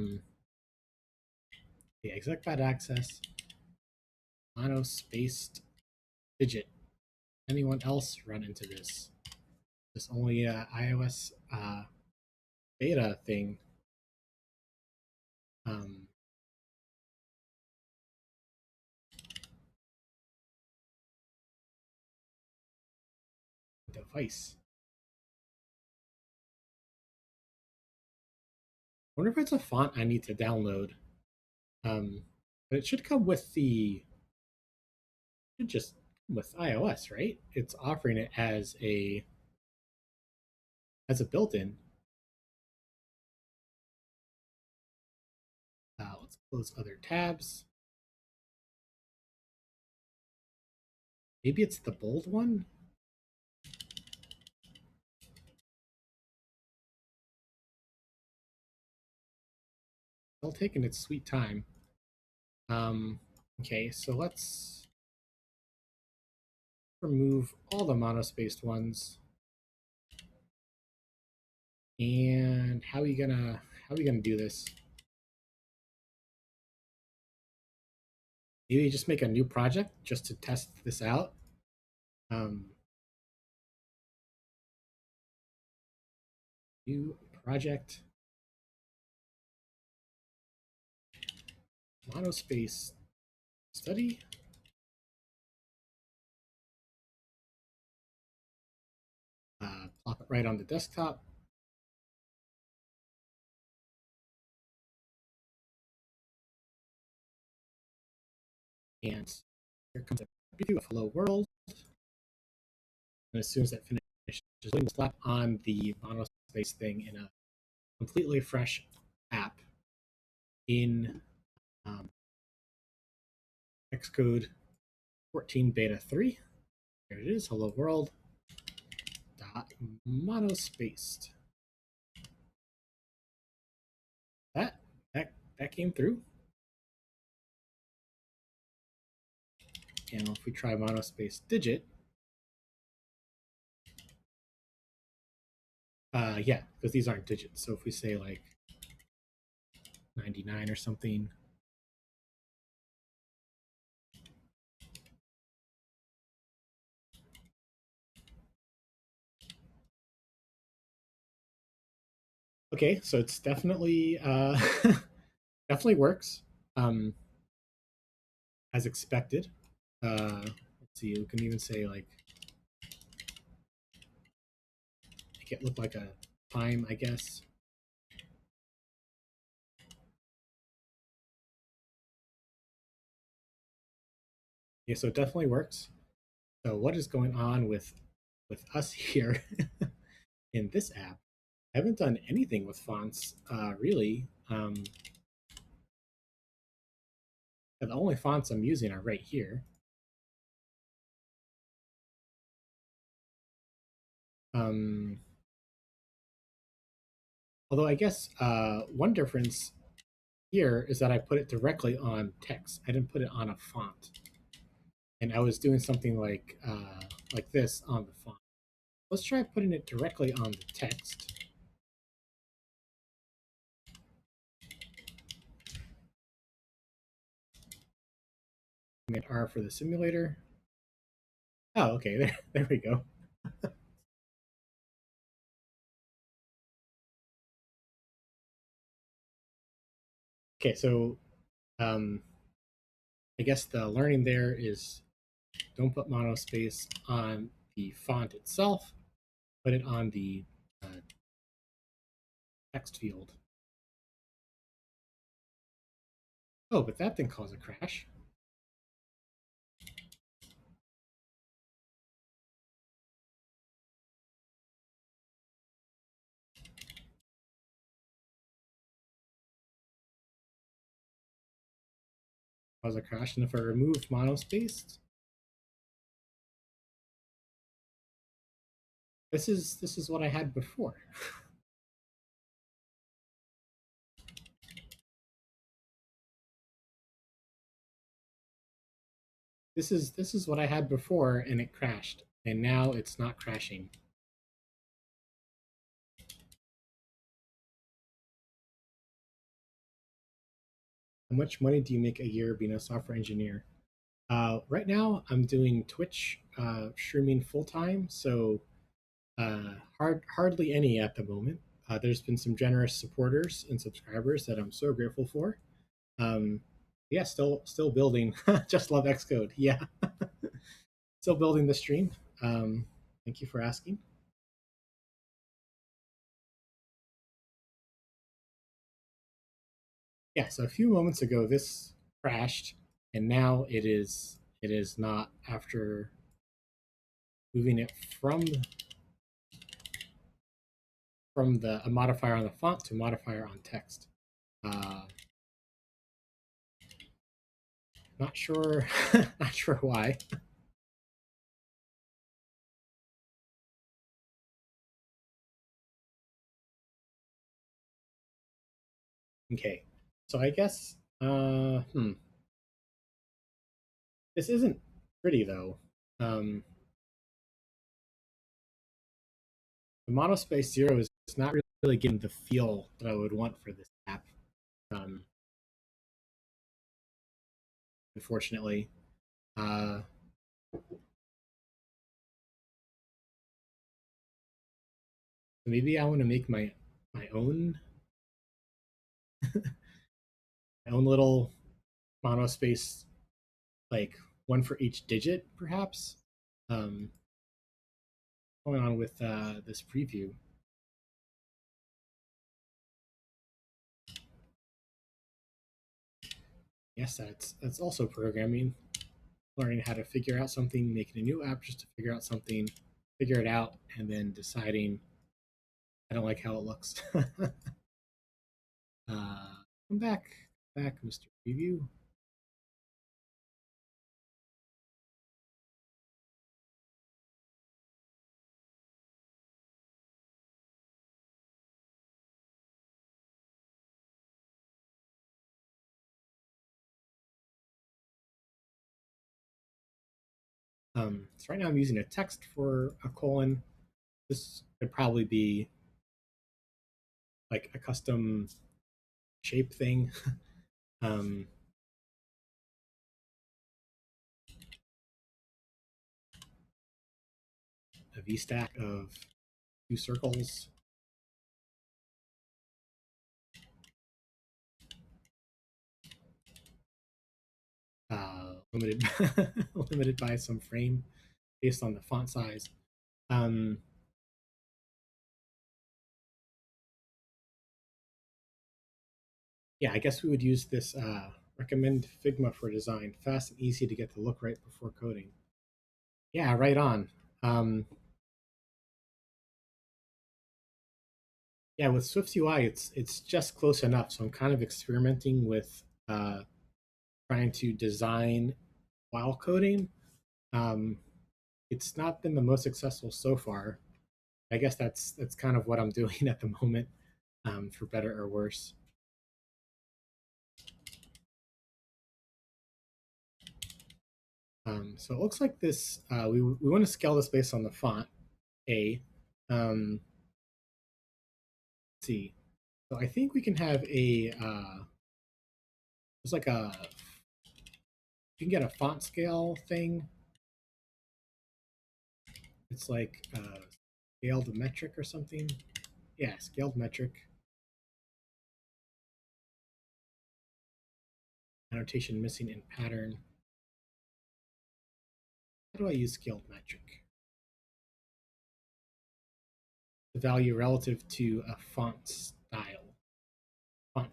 exec bad access. Monospaced digit. Anyone else run into this? This only iOS beta thing. device. I wonder if it's a font I need to download. But it should come with should just come with iOS, right? It's offering it as a built-in. Let's close other tabs. Maybe it's the bold one. Still taking its sweet time. Okay, so let's remove all the monospaced ones. And how are we gonna do this? Maybe just make a new project just to test this out. New project, monospace study. Plop it right on the desktop. And here comes a preview of Hello World. And as soon as that finishes, we'll slap on the monospace thing in a completely fresh app in Xcode 14 Beta 3. There it is, Hello World. Monospaced. That came through. And if we try monospace digit, yeah, because these aren't digits. So if we say like 99 or something, okay, so it's definitely definitely works as expected. Let's see, we can even say like make it look like a time, I guess. Yeah, so it definitely works. So what is going on with us here in this app? I haven't done anything with fonts really. The only fonts I'm using are right here. Although I guess one difference here is that I put it directly on text. I didn't put it on a font. And I was doing something like this on the font. Let's try putting it directly on the text. Command R for the simulator. Oh, okay, there we go. Okay, so I guess the learning there is don't put monospace on the font itself, put it on the text field. Oh, but that didn't cause a crash. Cause a crash, and if I remove monospace, this is what I had before. This is what I had before, and it crashed, and now it's not crashing. How much money do you make a year being a software engineer? Right now, I'm doing Twitch streaming full time, so hardly any at the moment. There's been some generous supporters and subscribers that I'm so grateful for. Yeah, still building. Just love Xcode. Yeah, still building the stream. Thank you for asking. Yeah, so a few moments ago this crashed, and now it is not after moving it from the a modifier on the font to a modifier on text. Uh, not sure, not sure why. Okay, so I guess this isn't pretty though. Um, the monospace 0 is not really getting the feel that I would want for this app. Um, Unfortunately, uh, maybe I want to make my own my own little monospace, like one for each digit, perhaps. Um, Going on with this preview. Yes, that's also programming. Learning how to figure out something, making a new app just to figure out something, figure it out, and then deciding I don't like how it looks. Come back, Mr. Preview. So right now I'm using a text for a colon. This could probably be like a custom shape thing. um, a VStack of two circles. Limited limited by some frame based on the font size. Um, yeah, I guess we would use this recommend Figma for design, fast and easy to get the look right before coding. Yeah, right on. Um, yeah, with Swift UI, it's just close enough. So I'm kind of experimenting with trying to design while coding. Um, it's not been the most successful so far. I guess that's kind of what I'm doing at the moment, for better or worse. So it looks like this. We want to scale this based on the font A. Let's see. So I think we can have a. It's like a. You can get a font scale thing. It's like scaled metric or something. Yeah, scaled metric. Annotation missing in pattern. How do I use scaled metric? The value relative to a font style. Font.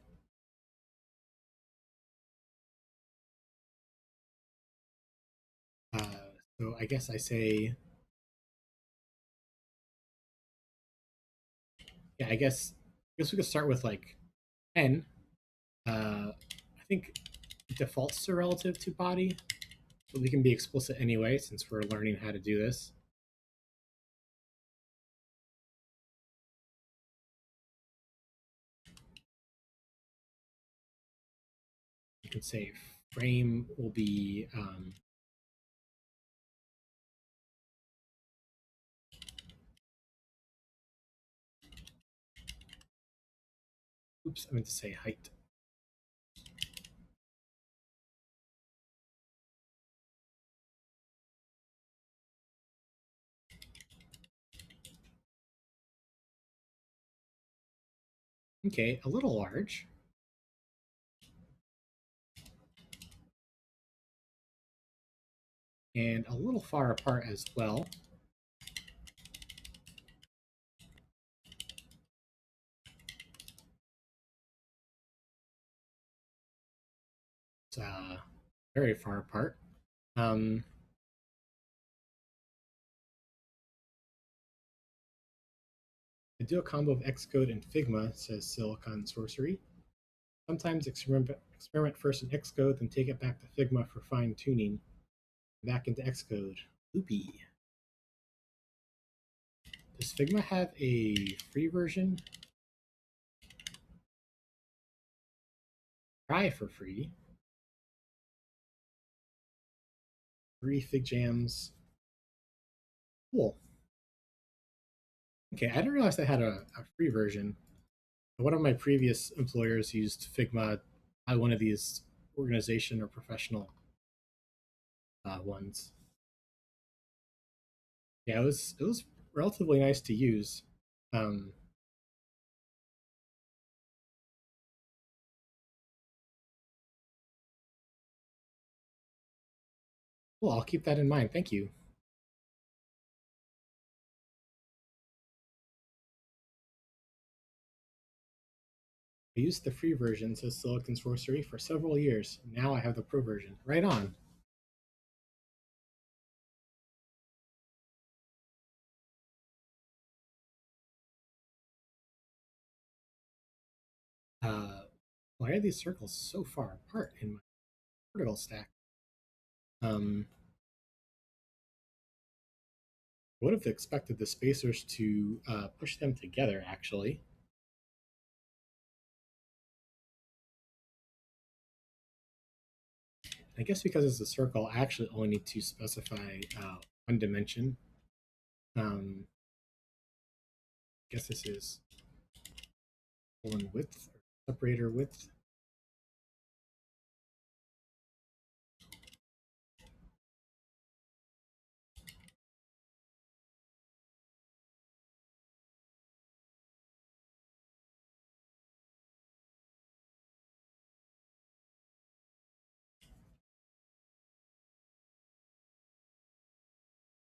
Uh, so I guess I say, yeah, I guess we could start with like 10. I think defaults are relative to body, but we can be explicit anyway since we're learning how to do this. You can say frame will be oops, I meant to say height. Okay, a little large. And a little far apart as well. very far apart. I do a combo of Xcode and Figma, says Silicon Sorcery. Sometimes experiment first in Xcode, then take it back to Figma for fine tuning. Back into Xcode. Loopy. Does Figma have a free version? Try for free. Free Fig Jams. Cool. Okay, I didn't realize they had a free version. One of my previous employers used Figma, one of these organization or professional ones. Yeah, it was relatively nice to use. Um, well, I'll keep that in mind. Thank you. I used the free version, says Silicon Sorcery, for several years. Now I have the pro version. Right on. Why are these circles so far apart in my vertical stack? Would have expected the spacers to push them together, actually. I guess because it's a circle, I actually only need to specify one dimension. I guess this is colon width, or separator width.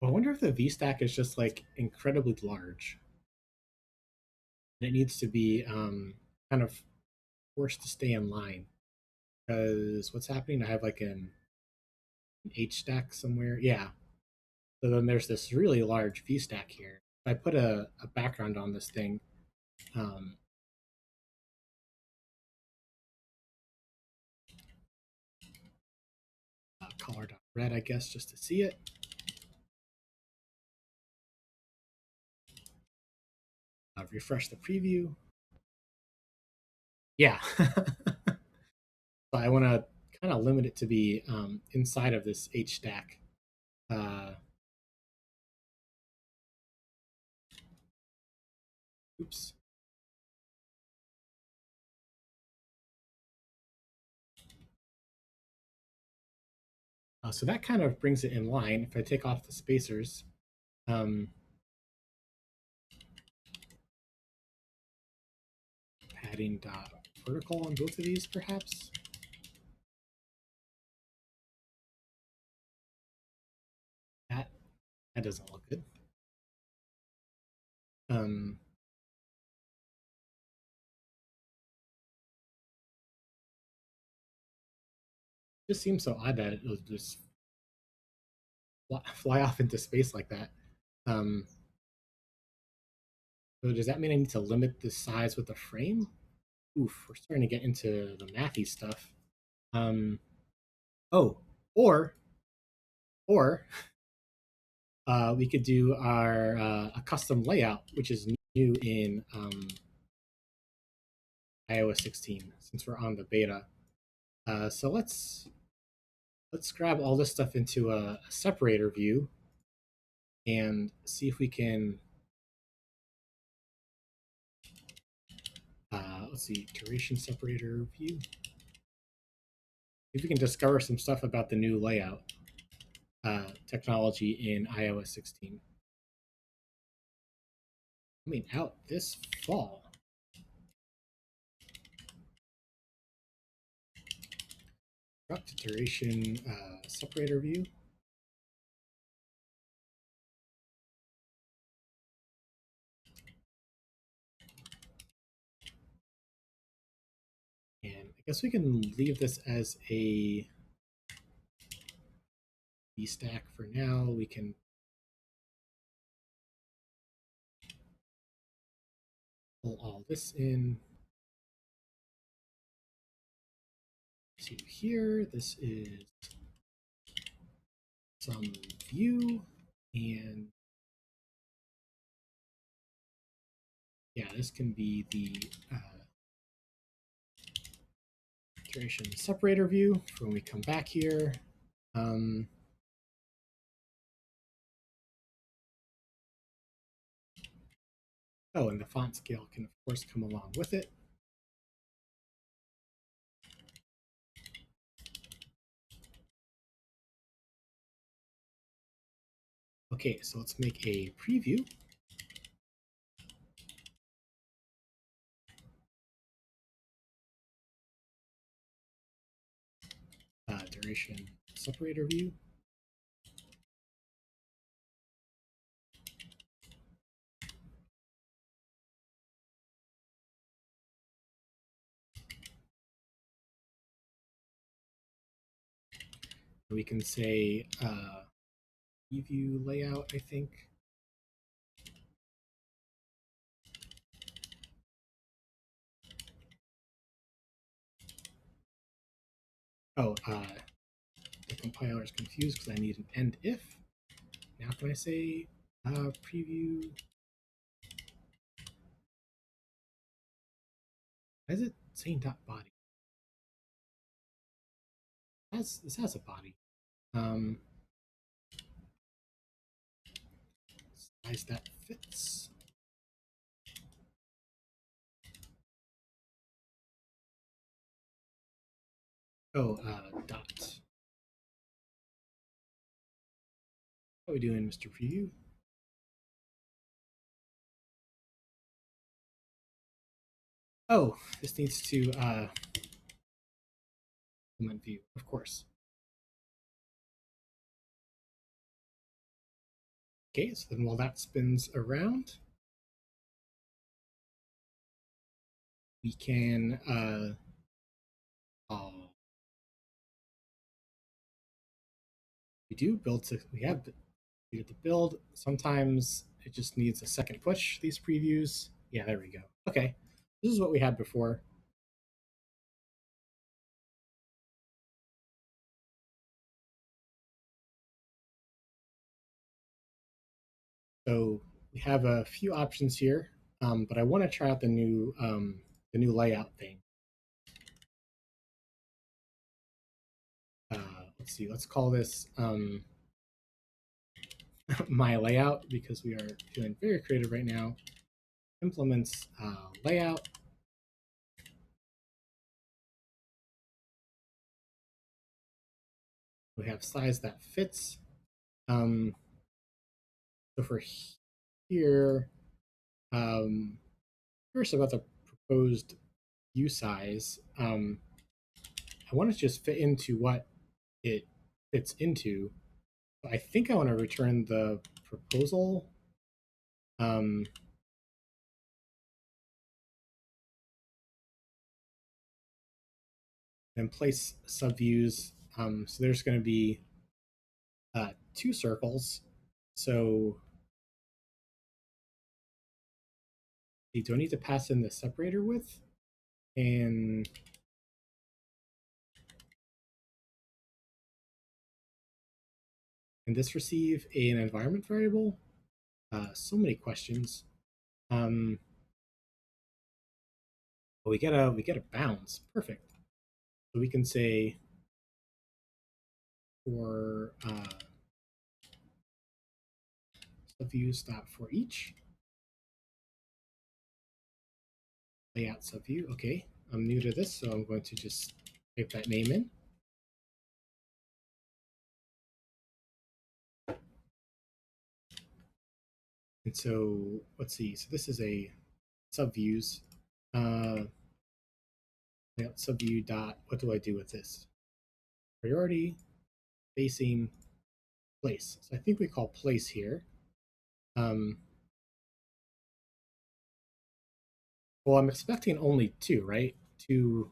Well, I wonder if the VStack is just like incredibly large. And it needs to be kind of forced to stay in line. Because what's happening? I have like an H stack somewhere. Yeah. So then there's this really large V stack here. If I put a background on this thing, um, color.red, I guess, just to see it. Refresh the preview. Yeah. So I want to kind of limit it to be inside of this H stack. Oops. So that kind of brings it in line. If I take off the spacers, padding dot vertical on both of these, perhaps. That that doesn't look good. Um, just seems so odd that it'll just fly off into space like that. Um, so does that mean I need to limit the size with the frame? Oof, we're starting to get into the mathy stuff. Oh, or or we could do our a custom layout, which is new in iOS 16 since we're on the beta. So let's grab all this stuff into a separator view and see if we can. Let's see, duration separator view. If we can discover some stuff about the new layout technology in iOS 16. Coming out this fall. Struct duration separator view. And I guess we can leave this as a B stack for now. We can pull all this in to here. This is some view, and yeah, this can be the duration separator view for when we come back here. Oh, and the font scale can, of course, come along with it. Okay, so let's make a preview. Duration separator view. We can say preview layout, I think. Oh, the compiler is confused because I need an end if. Now can I say preview? Why is it saying dot body? This has a body. Size that fits. Oh, dot. How are we doing, Mr. Preview? Oh, this needs to implement view, of course. Okay, so then while that spins around, we can we do build to we have the build. Sometimes it just needs a second push, these previews. Yeah, there we go. Okay, this is what we had before. So we have a few options here, but I want to try out the new layout thing. Let's see. Let's call this my layout because we are feeling very creative right now. Implements layout. We have size that fits. So for here, first about the proposed view size, I want to just fit into what it fits into. I think I want to return the proposal. And place subviews. So there's going to be two circles. So you don't need to pass in the separator width. And can this receive an environment variable? So many questions. We get a bounds. Perfect. So we can say for subview stop for each layout subview. Okay, I'm new to this, so I'm going to just type that name in. And so let's see. So this is a subviews. Layout subview dot. What do I do with this? Priority facing place. So I think we call place here. Well, I'm expecting only two, right? Two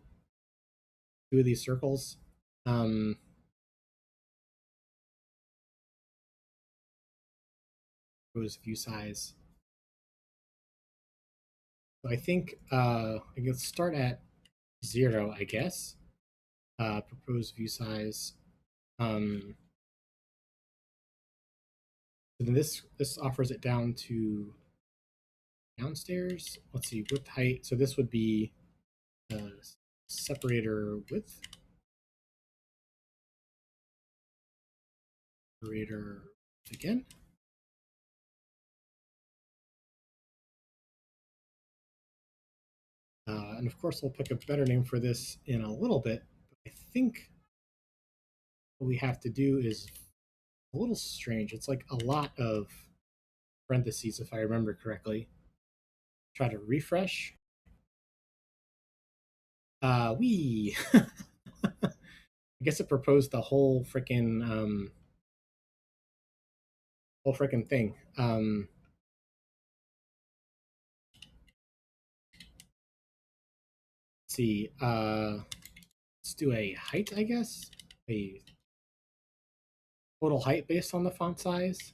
2 of these circles. Propose view size. So I think I can start at 0, I guess. Propose view size. So then this offers it down to downstairs. Let's see, width height. So this would be separator width. Separator again. And of course, we'll pick a better name for this in a little bit. But I think what we have to do is a little strange. It's like a lot of parentheses, if I remember correctly. Try to refresh. I guess it proposed the whole freaking thing. Let's see. Let's do a height, I guess. A total height based on the font size.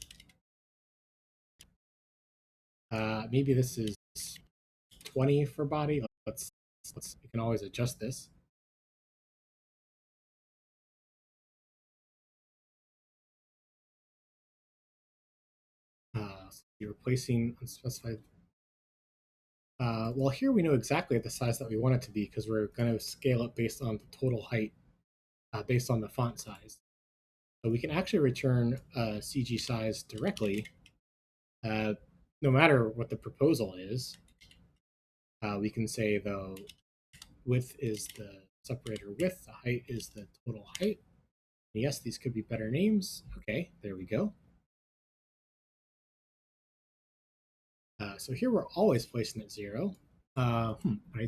Maybe this is 20 for body. We can always adjust this. So you're replacing unspecified. Well, here we know exactly the size that we want it to be because we're going to scale it based on the total height, based on the font size. So we can actually return CG size directly, no matter what the proposal is. We can say the width is the separator width, the height is the total height. And yes, these could be better names. Okay, there we go. So here we're always placing at 0. I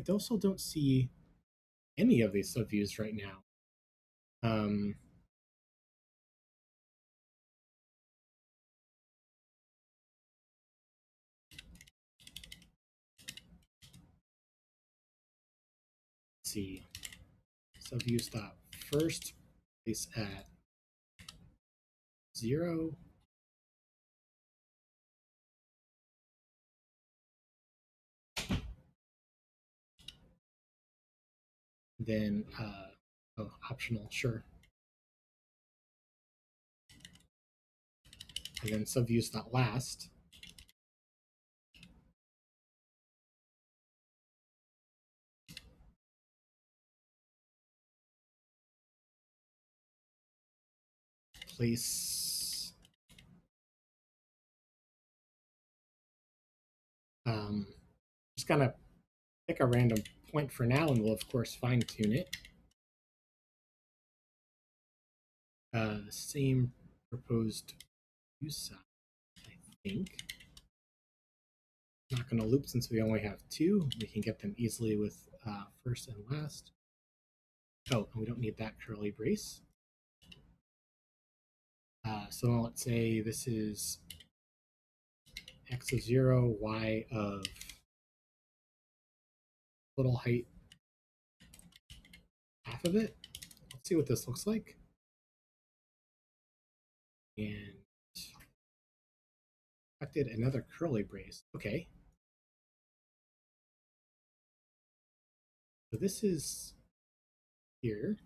also don't see any of these subviews right now. Let's see. Subview stop first, place at 0. Then, optional, sure. And then subviews dot last. Place just gonna pick a random point for now, and we'll of course fine tune it. The same proposed use size, I think. Not going to loop since we only have 2. We can get them easily with first and last. Oh, and we don't need that curly brace. So let's say this is x of 0, y of total height, half of it. Let's see what this looks like. And selected another curly brace. Okay. So this is here.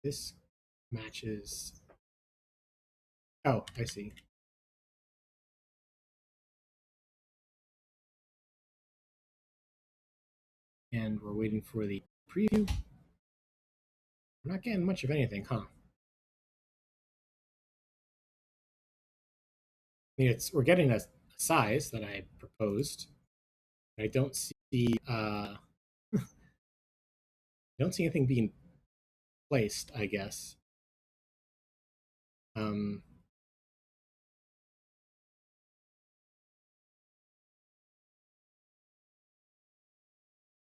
This matches. Oh, I see. And we're waiting for the preview. We're not getting much of anything, huh? I mean, we're getting a size that I proposed. I don't see I don't see anything being placed, I guess.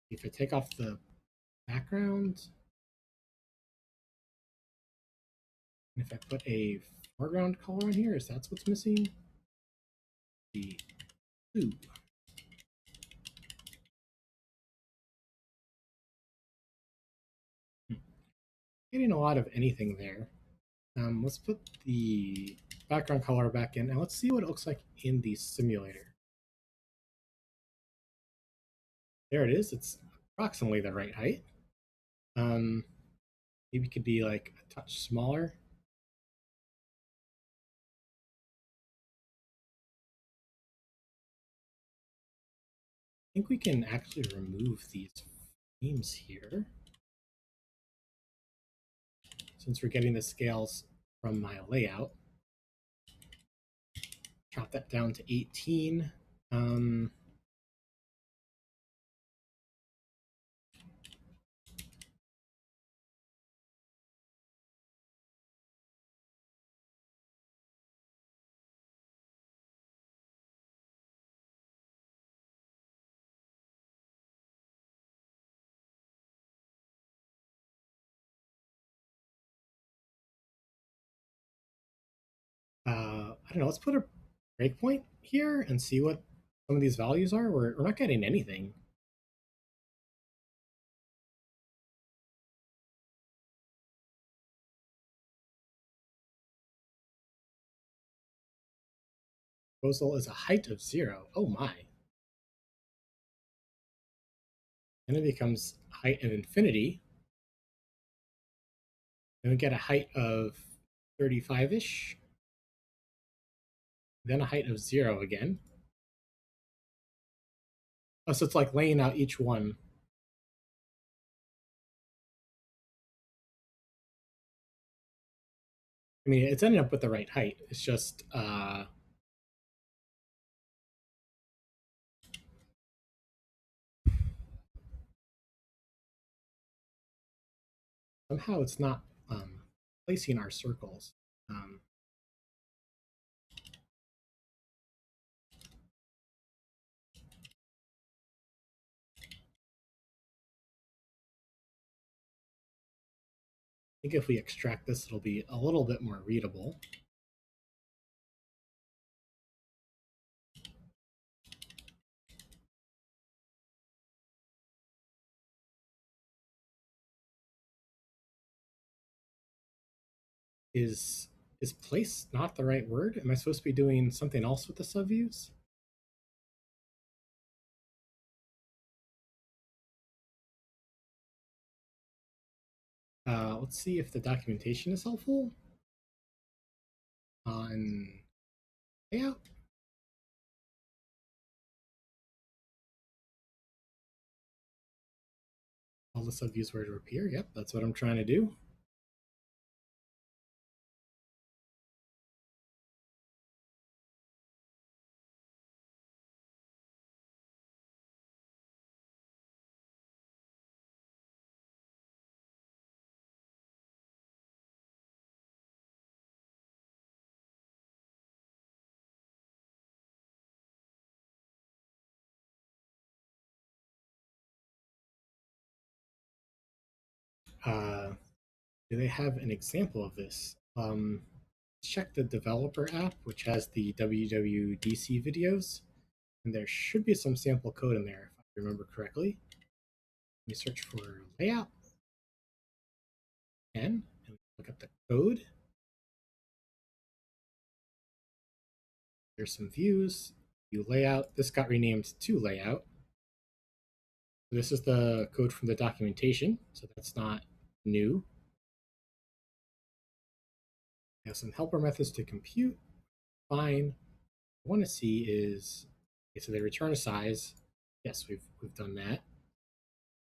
If I take off the background, and if I put a foreground color on here, is that what's missing? The blue. getting a lot of anything there. Let's put the background color back in and let's see what it looks like in the simulator. There it is. It's approximately the right height. Maybe it could be like a touch smaller. I think we can actually remove these frames here since we're getting the scales from my layout. Chop that down to 18. I don't know, let's put a breakpoint here and see what some of these values are. We're not getting anything. Proposal is a height of 0. Oh my. Then it becomes height of infinity. Then we get a height of 35-ish. Then a height of 0 again. Oh, so it's like laying out each one. I mean, it's ending up with the right height. It's just somehow it's not placing our circles. I think if we extract this, it'll be a little bit more readable. Is place not the right word? Am I supposed to be doing something else with the subviews? Let's see if the documentation is helpful on layout. All the subviews were to appear. Yep, that's what I'm trying to do. Do they have an example of this? Check the developer app, which has the WWDC videos, and there should be some sample code in there, if I remember correctly. Let me search for layout and look at the code. There's some views, view layout. This got renamed to layout. This is the code from the documentation, so that's not new. We have some helper methods to compute. Fine. What I want to see is, okay, so they return a size. Yes, we've done that.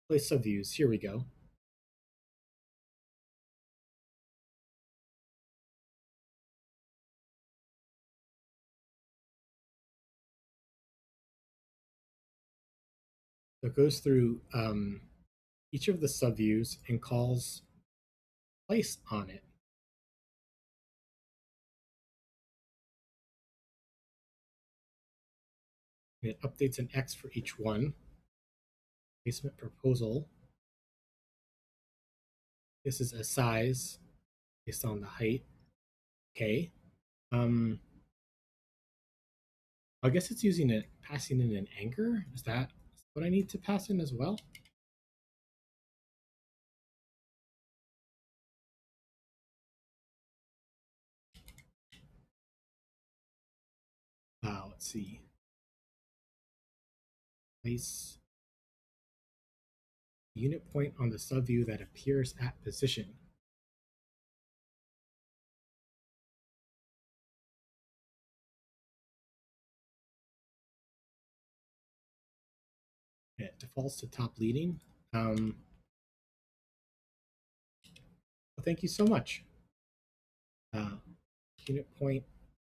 Place subviews. Here we go. So it goes through each of the subviews and calls place on it. It updates an X for each one. Placement proposal. This is a size based on the height. Okay. I guess it's using it, passing in an anchor. Is that what I need to pass in as well? Let's see. Place unit point on the subview that appears at position. It defaults to top leading. Well, thank you so much. Unit point,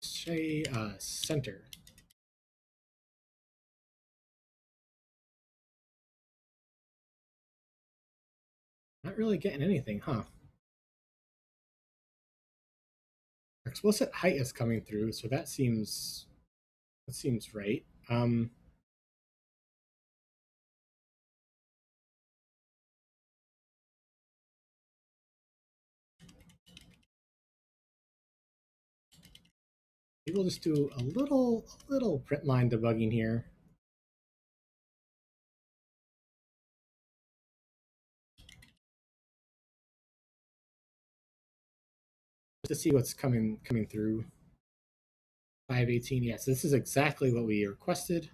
say center. Not really getting anything, huh? Explicit height is coming through, so that seems right. Maybe we'll just do a little print line debugging here. Just to see what's coming through. 518, yes, this is exactly what we requested.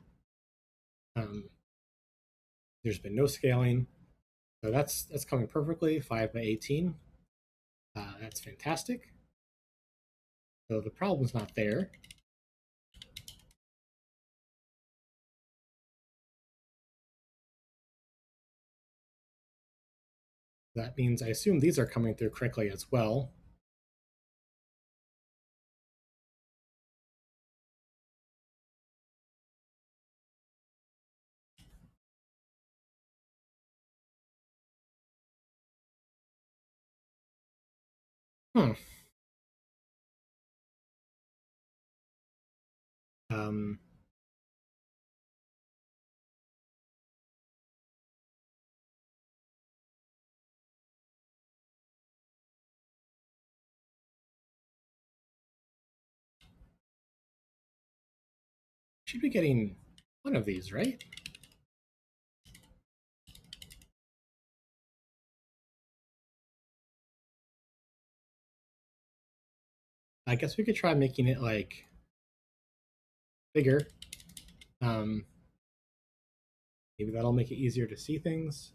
There's been no scaling, so that's coming perfectly. 5 by 18. That's fantastic. So the problem's not there. That means I assume these are coming through correctly as well. Hmm. Um, should be getting one of these, right? I guess we could try making it like bigger. Maybe that'll make it easier to see things.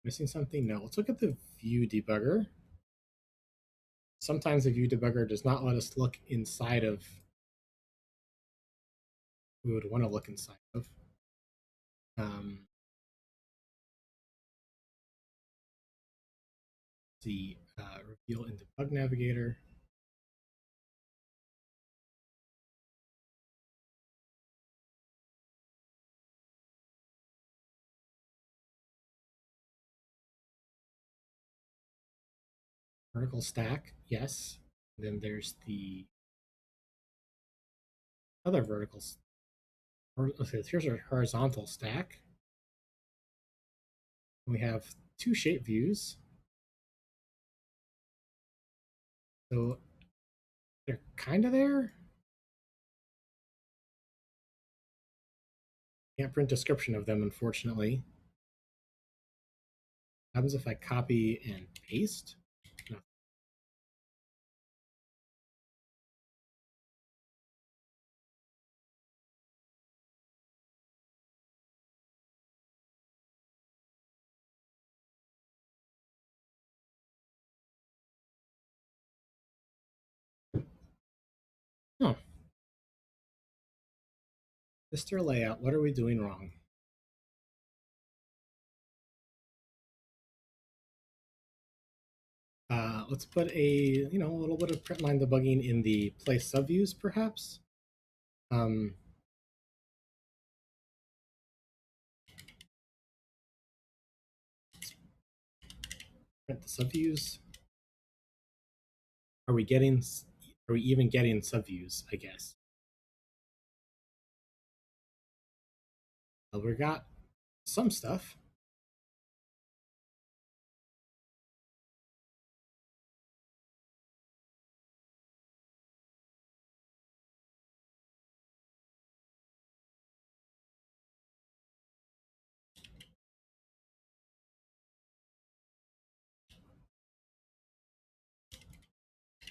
Missing something? No. Let's look at the view debugger. Sometimes the view debugger does not let us look inside of we would want to look inside of. The reveal in Debug Navigator. Vertical stack, yes. And then there's the other verticals. Okay, here's our horizontal stack. We have two shape views. So they're kind of there. Can't print description of them, unfortunately. What happens if I copy and paste? No. Huh. Mr. Layout, what are we doing wrong? Let's put a little bit of print line debugging in the place subviews, perhaps. Print the subviews. Are we even getting subviews? I guess. Well, we got some stuff.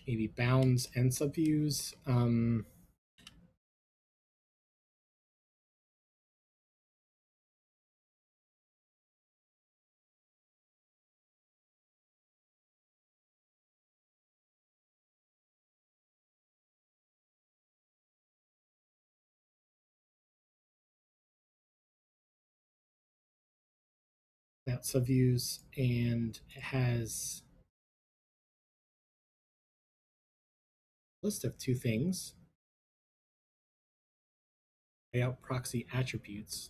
Maybe bounds and subviews. that subviews, and it has a list of two things. Layout proxy attributes.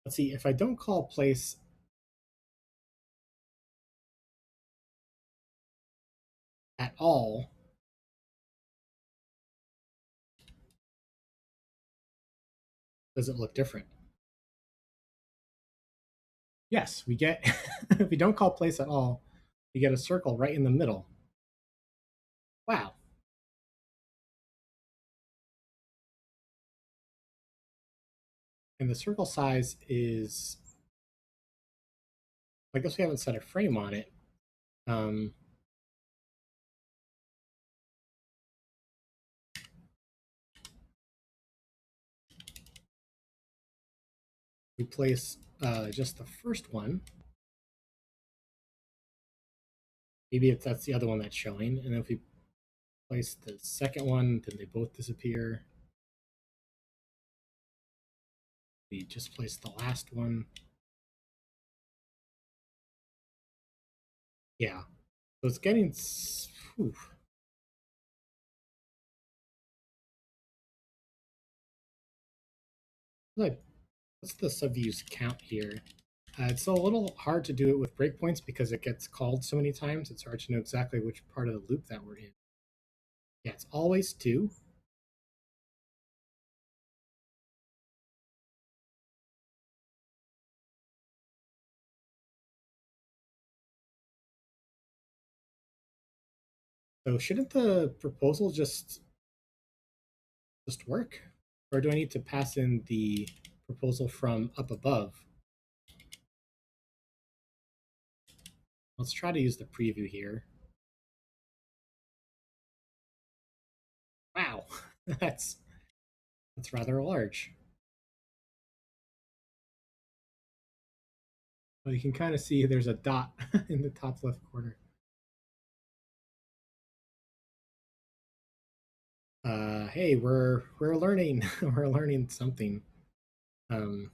Let's see, if I don't call place at all, does it look different? Yes, we get, if we don't call place at all, we get a circle right in the middle. Wow. And the circle size is, I guess we haven't set a frame on it. We place just the first one. Maybe that's the other one that's showing. And if we place the second one, then they both disappear. We just place the last one. Yeah. So it's getting... Whew. What's the subviews count here? It's a little hard to do it with breakpoints because it gets called so many times. It's hard to know exactly which part of the loop that we're in. Yeah, it's always 2. So shouldn't the proposal just work? Or do I need to pass in the proposal from up above? Let's try to use the preview here. Wow, that's rather large. Well, you can kind of see there's a dot in the top left corner. Hey, we're learning. We're learning something. Um,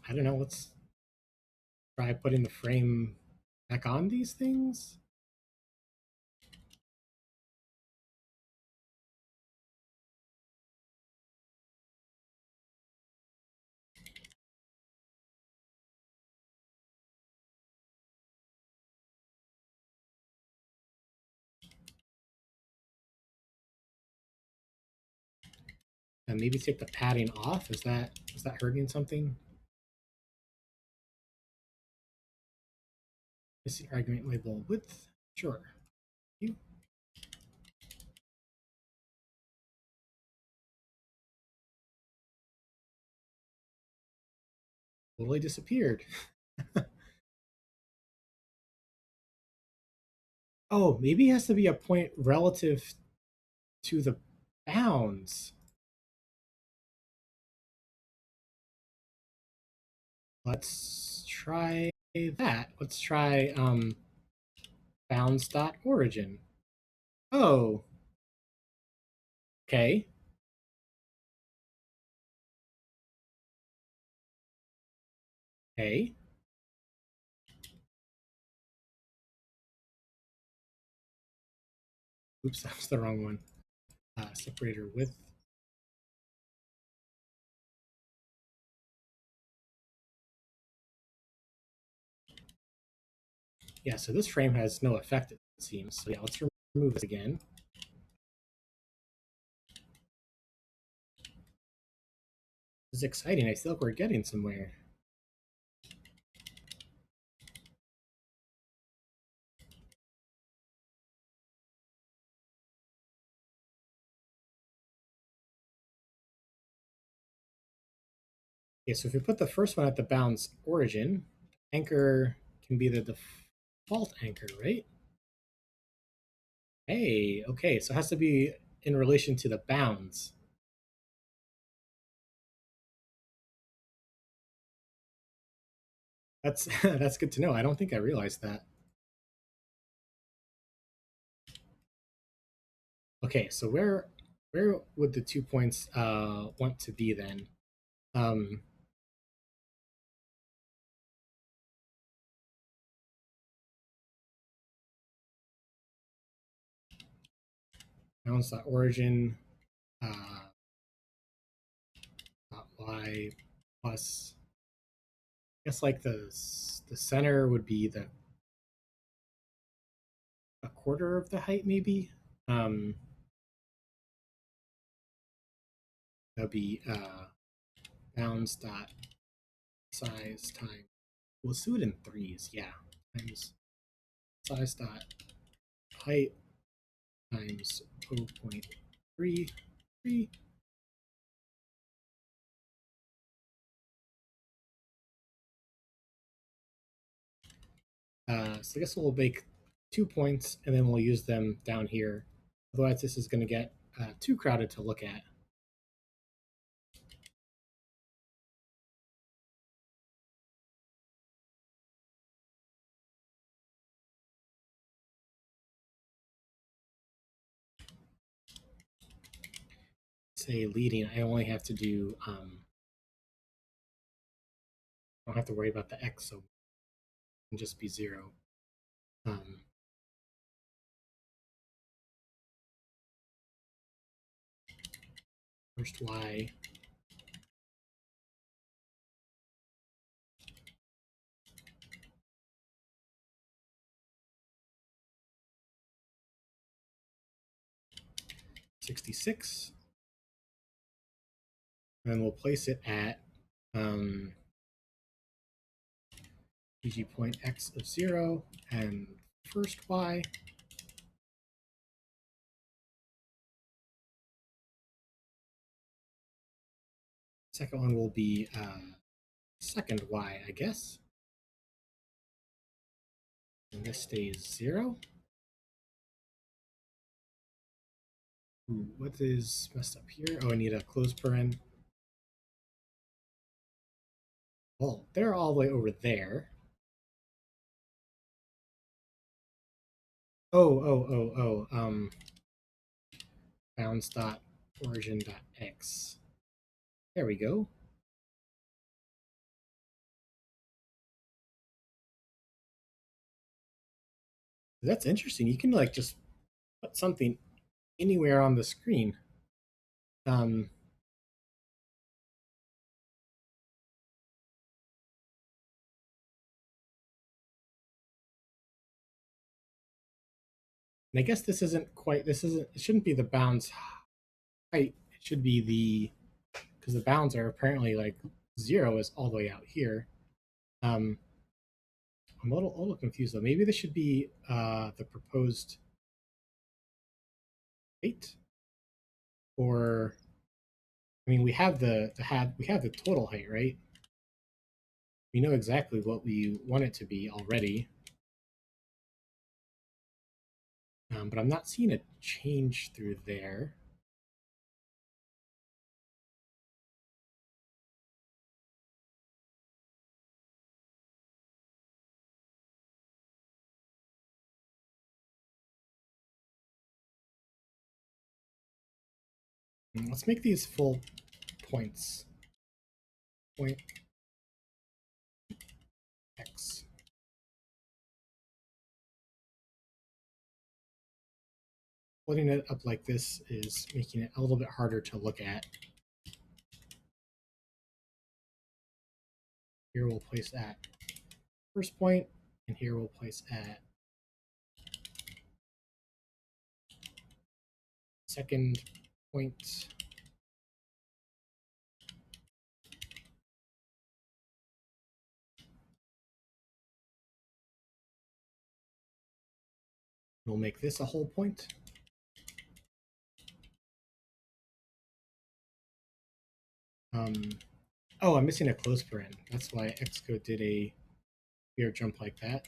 I don't know. Let's try putting the frame back on these things. And maybe take the padding off. Is that hurting something? Is the argument label width? Sure. You. Totally disappeared. Oh, maybe it has to be a point relative to the bounds. Let's try that. Let's try bounds.origin. Oh, okay. Okay. Oops, that was the wrong one. Separator width. Yeah, so this frame has no effect, it seems. So yeah, let's remove this again. This is exciting. I feel like we're getting somewhere. Okay, so if we put the first one at the bounds origin, anchor can be the default anchor, right? Hey, okay, so it has to be in relation to the bounds. That's that's good to know. I don't think I realized that. Okay, so where would the 2 points want to be then? Um, bounds.origin y plus, I guess like the center would be a quarter of the height maybe. Um, that'd be bounds dot size times, let's do it in threes, yeah, times size dot height times 0.33. So I guess we'll make 2 points and then we'll use them down here. Otherwise, this is going to get too crowded to look at. Say leading, I only have to do, I don't have to worry about the x, so it can just be 0. First y, $66. And then we'll place it at PG point x of 0 and first y. Second one will be second y, I guess. And this stays 0. Ooh, what is messed up here? Oh, I need a close paren. Well, they're all the way over there. Bounds dot origin dot x. There we go. That's interesting. You can like just put something anywhere on the screen. And I guess this isn't quite, it shouldn't be the bounds height. It should be because the bounds are apparently like 0 is all the way out here. I'm a little confused though. Maybe this should be the proposed height, or I mean, we have the total height, right? We know exactly what we want it to be already, but I'm not seeing a change through there. Let's make these full points. Point x. Splitting it up like this is making it a little bit harder to look at. Here we'll place at first point, and here we'll place at second point. We'll make this a whole point. Oh, I'm missing a close paren. That's why Xcode did a weird jump like that.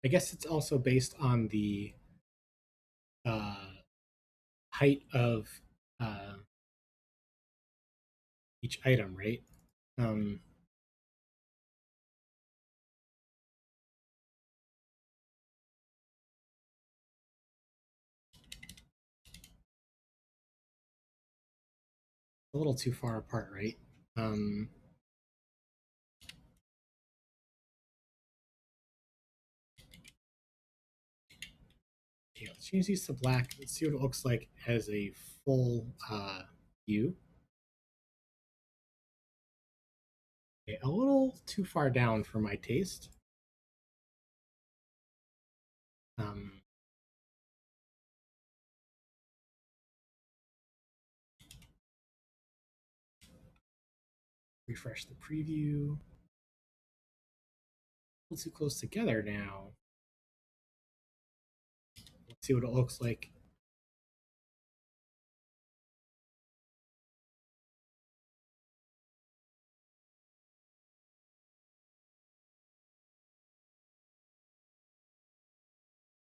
I guess it's also based on the uh, height of uh, each item, right? Um, a little too far apart, right? Um, okay, let's change these to black. Let's see what it looks like as a full view. Okay, a little too far down for my taste. Um, refresh the preview. A little too close together now. Let's see what it looks like.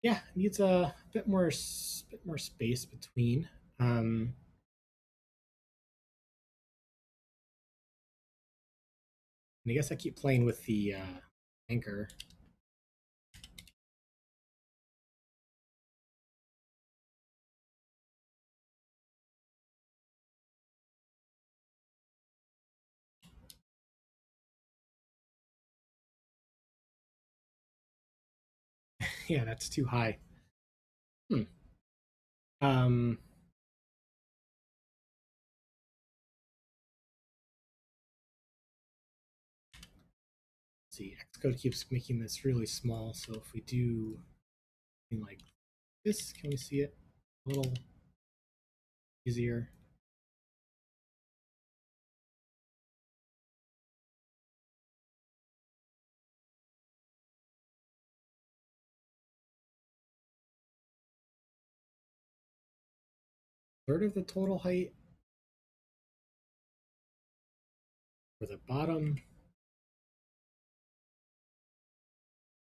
Yeah, it needs a bit more space between. Um, and I guess I keep playing with the anchor. Yeah, that's too high. Hmm. Um, let's see, Xcode keeps making this really small. So if we do something like this, can we see it a little easier? Third of the total height for the bottom.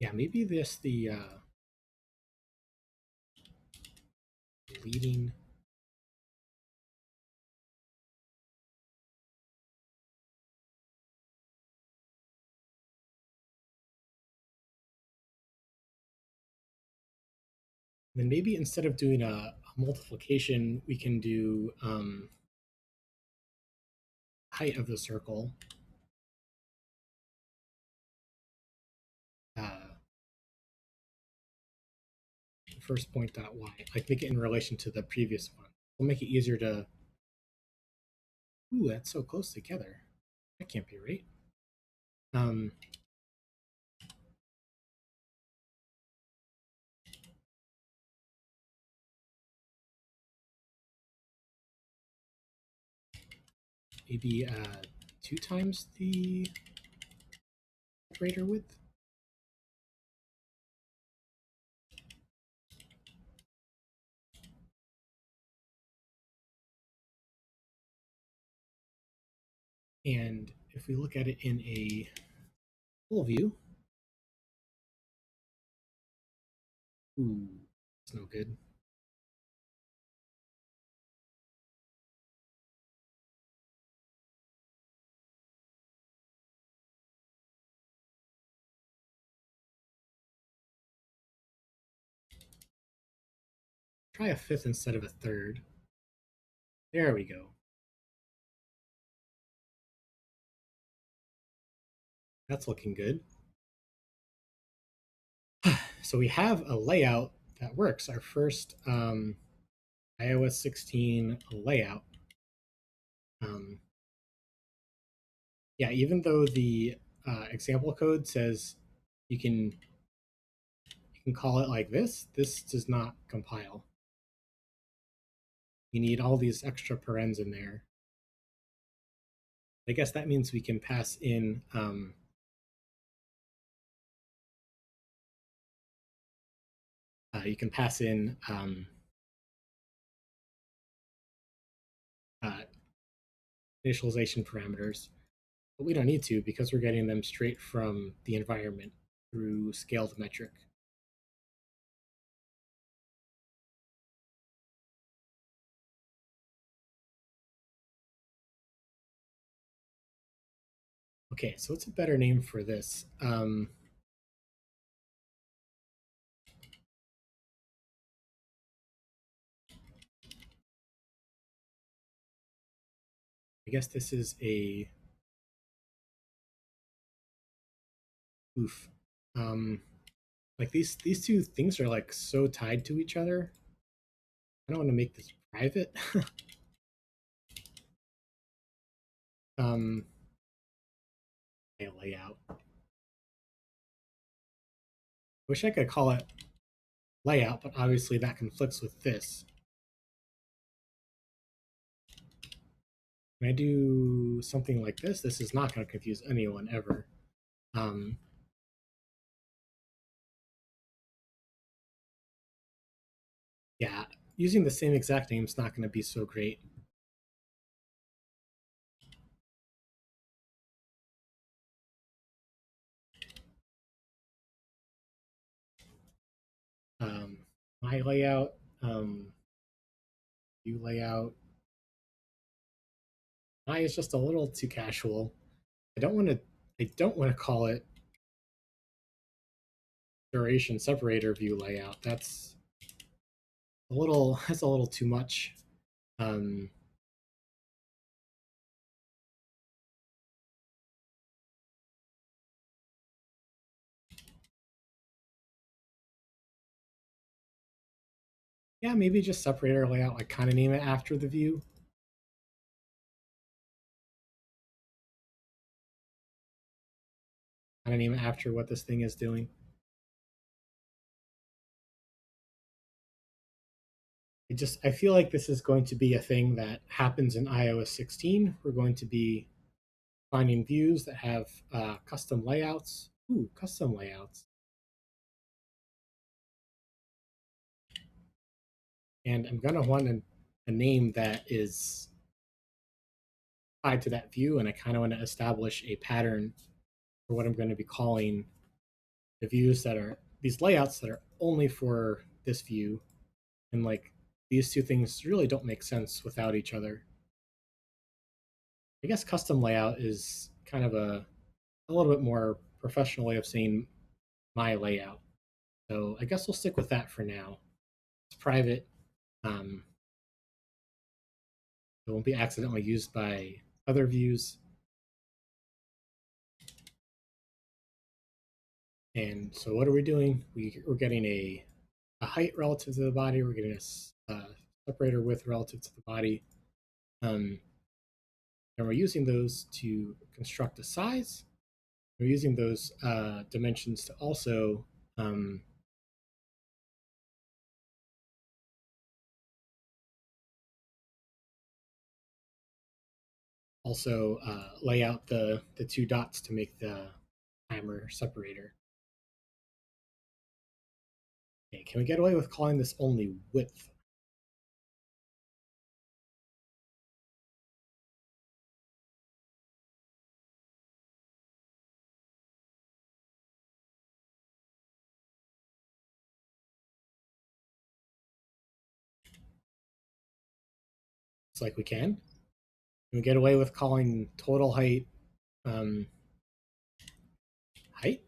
Yeah, maybe the leading. Then maybe instead of doing a multiplication, we can do height of the circle. Uh, first point dot y, like make it in relation to the previous one. We'll make it easier to. Ooh, that's so close together. That can't be right. Um, maybe 2 times the operator width. And if we look at it in a full view, ooh, it's no good. Try a fifth instead of a third. There we go. That's looking good. So we have a layout that works. Our first iOS 16 layout. Um, yeah, even though the example code says you can call it like this does not compile. You need all these extra parens in there. I guess that means we can pass in you can pass in uh, initialization parameters, but we don't need to because we're getting them straight from the environment through scaled metric. Okay, so what's a better name for this? I guess this is a oof. Like these two things are like so tied to each other. I don't want to make this private. um, a layout. Wish I could call it layout, but obviously that conflicts with this. When I do something like this is not going to confuse anyone ever. Um, yeah, using the same exact name is not going to be so great. Um, my layout, view layout. My is just a little too casual. I don't want to. I don't want to call it duration separator view layout. That's a little. That's a little too much. Um, yeah, maybe just separator layout. Like kind of name it after the view. Kind of name it after what this thing is doing. I feel like this is going to be a thing that happens in iOS 16. We're going to be finding views that have custom layouts. Ooh, custom layouts. And I'm going to want a name that is tied to that view, and I kind of want to establish a pattern for what I'm going to be calling the views that are these layouts that are only for this view. And like these two things really don't make sense without each other. I guess custom layout is kind of a little bit more professional way of saying my layout. So I guess we'll stick with that for now. It's private. It won't be accidentally used by other views. And so what are we doing? We're getting a height relative to the body. We're getting a separator width relative to the body. And we're using those to construct a size. We're using those dimensions to um, also lay out the two dots to make the timer separator. Okay, can we get away with calling this only width? It's like we can. Can we get away with calling total height um, height?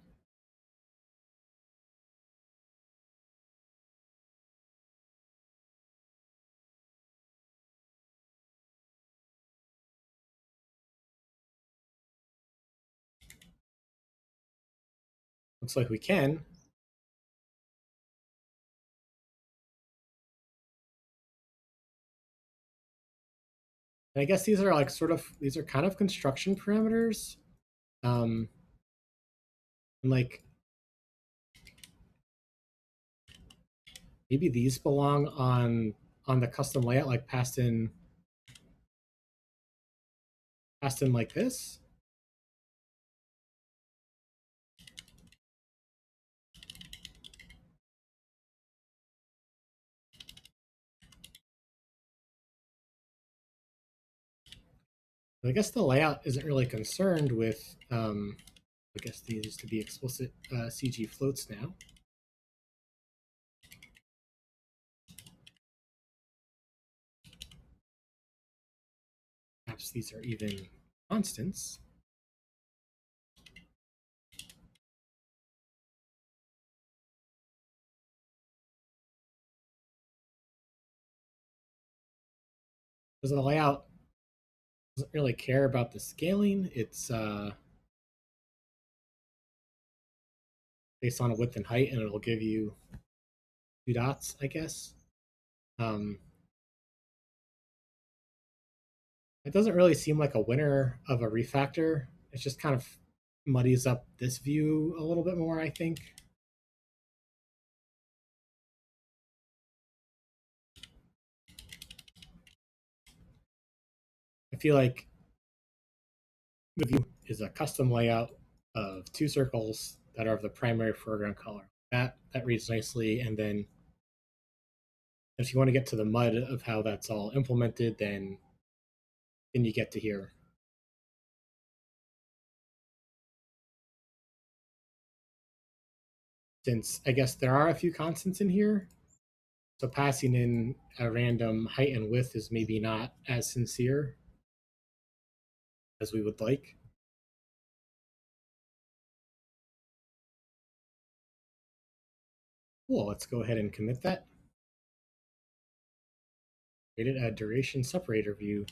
Looks like we can. And I guess these are like these are kind of construction parameters. And like maybe these belong on the custom layout, like passed in like this. I guess the layout isn't really concerned with. I guess these used to be explicit CG floats now. Perhaps these are even constants. because the layout doesn't really care about the scaling. It's based on a width and height, and it'll give you 2 dots, I guess. Um, it doesn't really seem like a winner of a refactor. It just kind of muddies up this view a little bit more, I think. I feel like the view is a custom layout of 2 circles that are of the primary foreground color. That reads nicely, and then if you want to get to the mud of how that's all implemented, then you get to here. Since I guess there are a few constants in here, so passing in a random height and width is maybe not as sincere as we would like. Cool, let's go ahead and commit that. Created a duration separator view.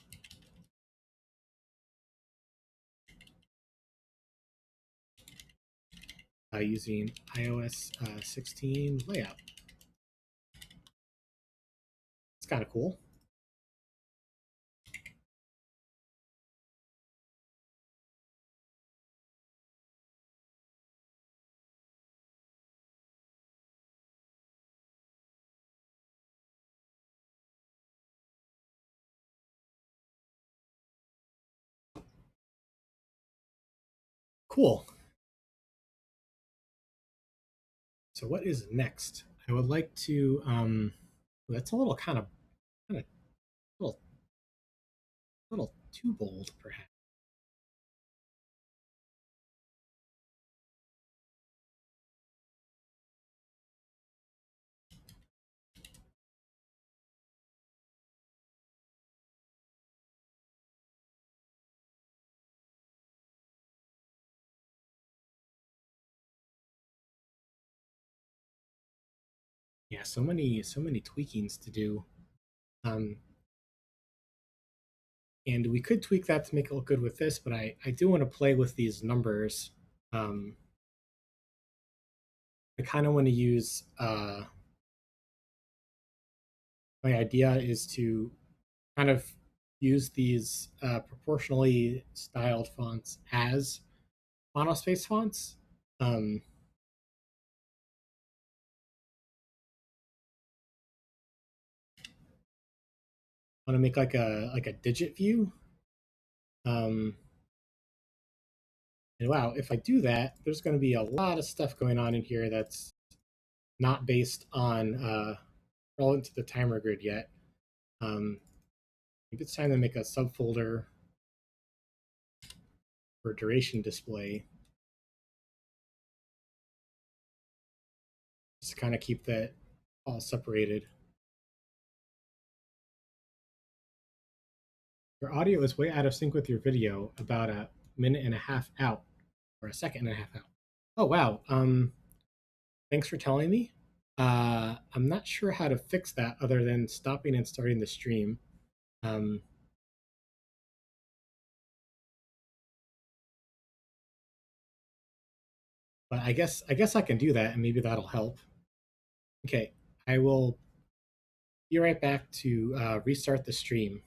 Using iOS 16 layout. It's kind of cool. Cool. So what is next? I would like to, that's a little kind of little, little too bold, perhaps. Yeah, so many tweakings to do. Um, and we could tweak that to make it look good with this, but I do want to play with these numbers. I kind of want to use, my idea is to kind of use these proportionally styled fonts as monospace fonts. Um, I want to make like a digit view. And wow, if I do that, there's going to be a lot of stuff going on in here that's not based on relevant to the timer grid yet. I think it's time to make a subfolder for duration display. Just kind of keep that all separated. Your audio is way out of sync with your video, about a minute and a half out, or a second and a half out. Oh wow. Thanks for telling me. I'm not sure how to fix that other than stopping and starting the stream. Um, but I guess I can do that, and maybe that'll help. Okay, I will be right back to restart the stream.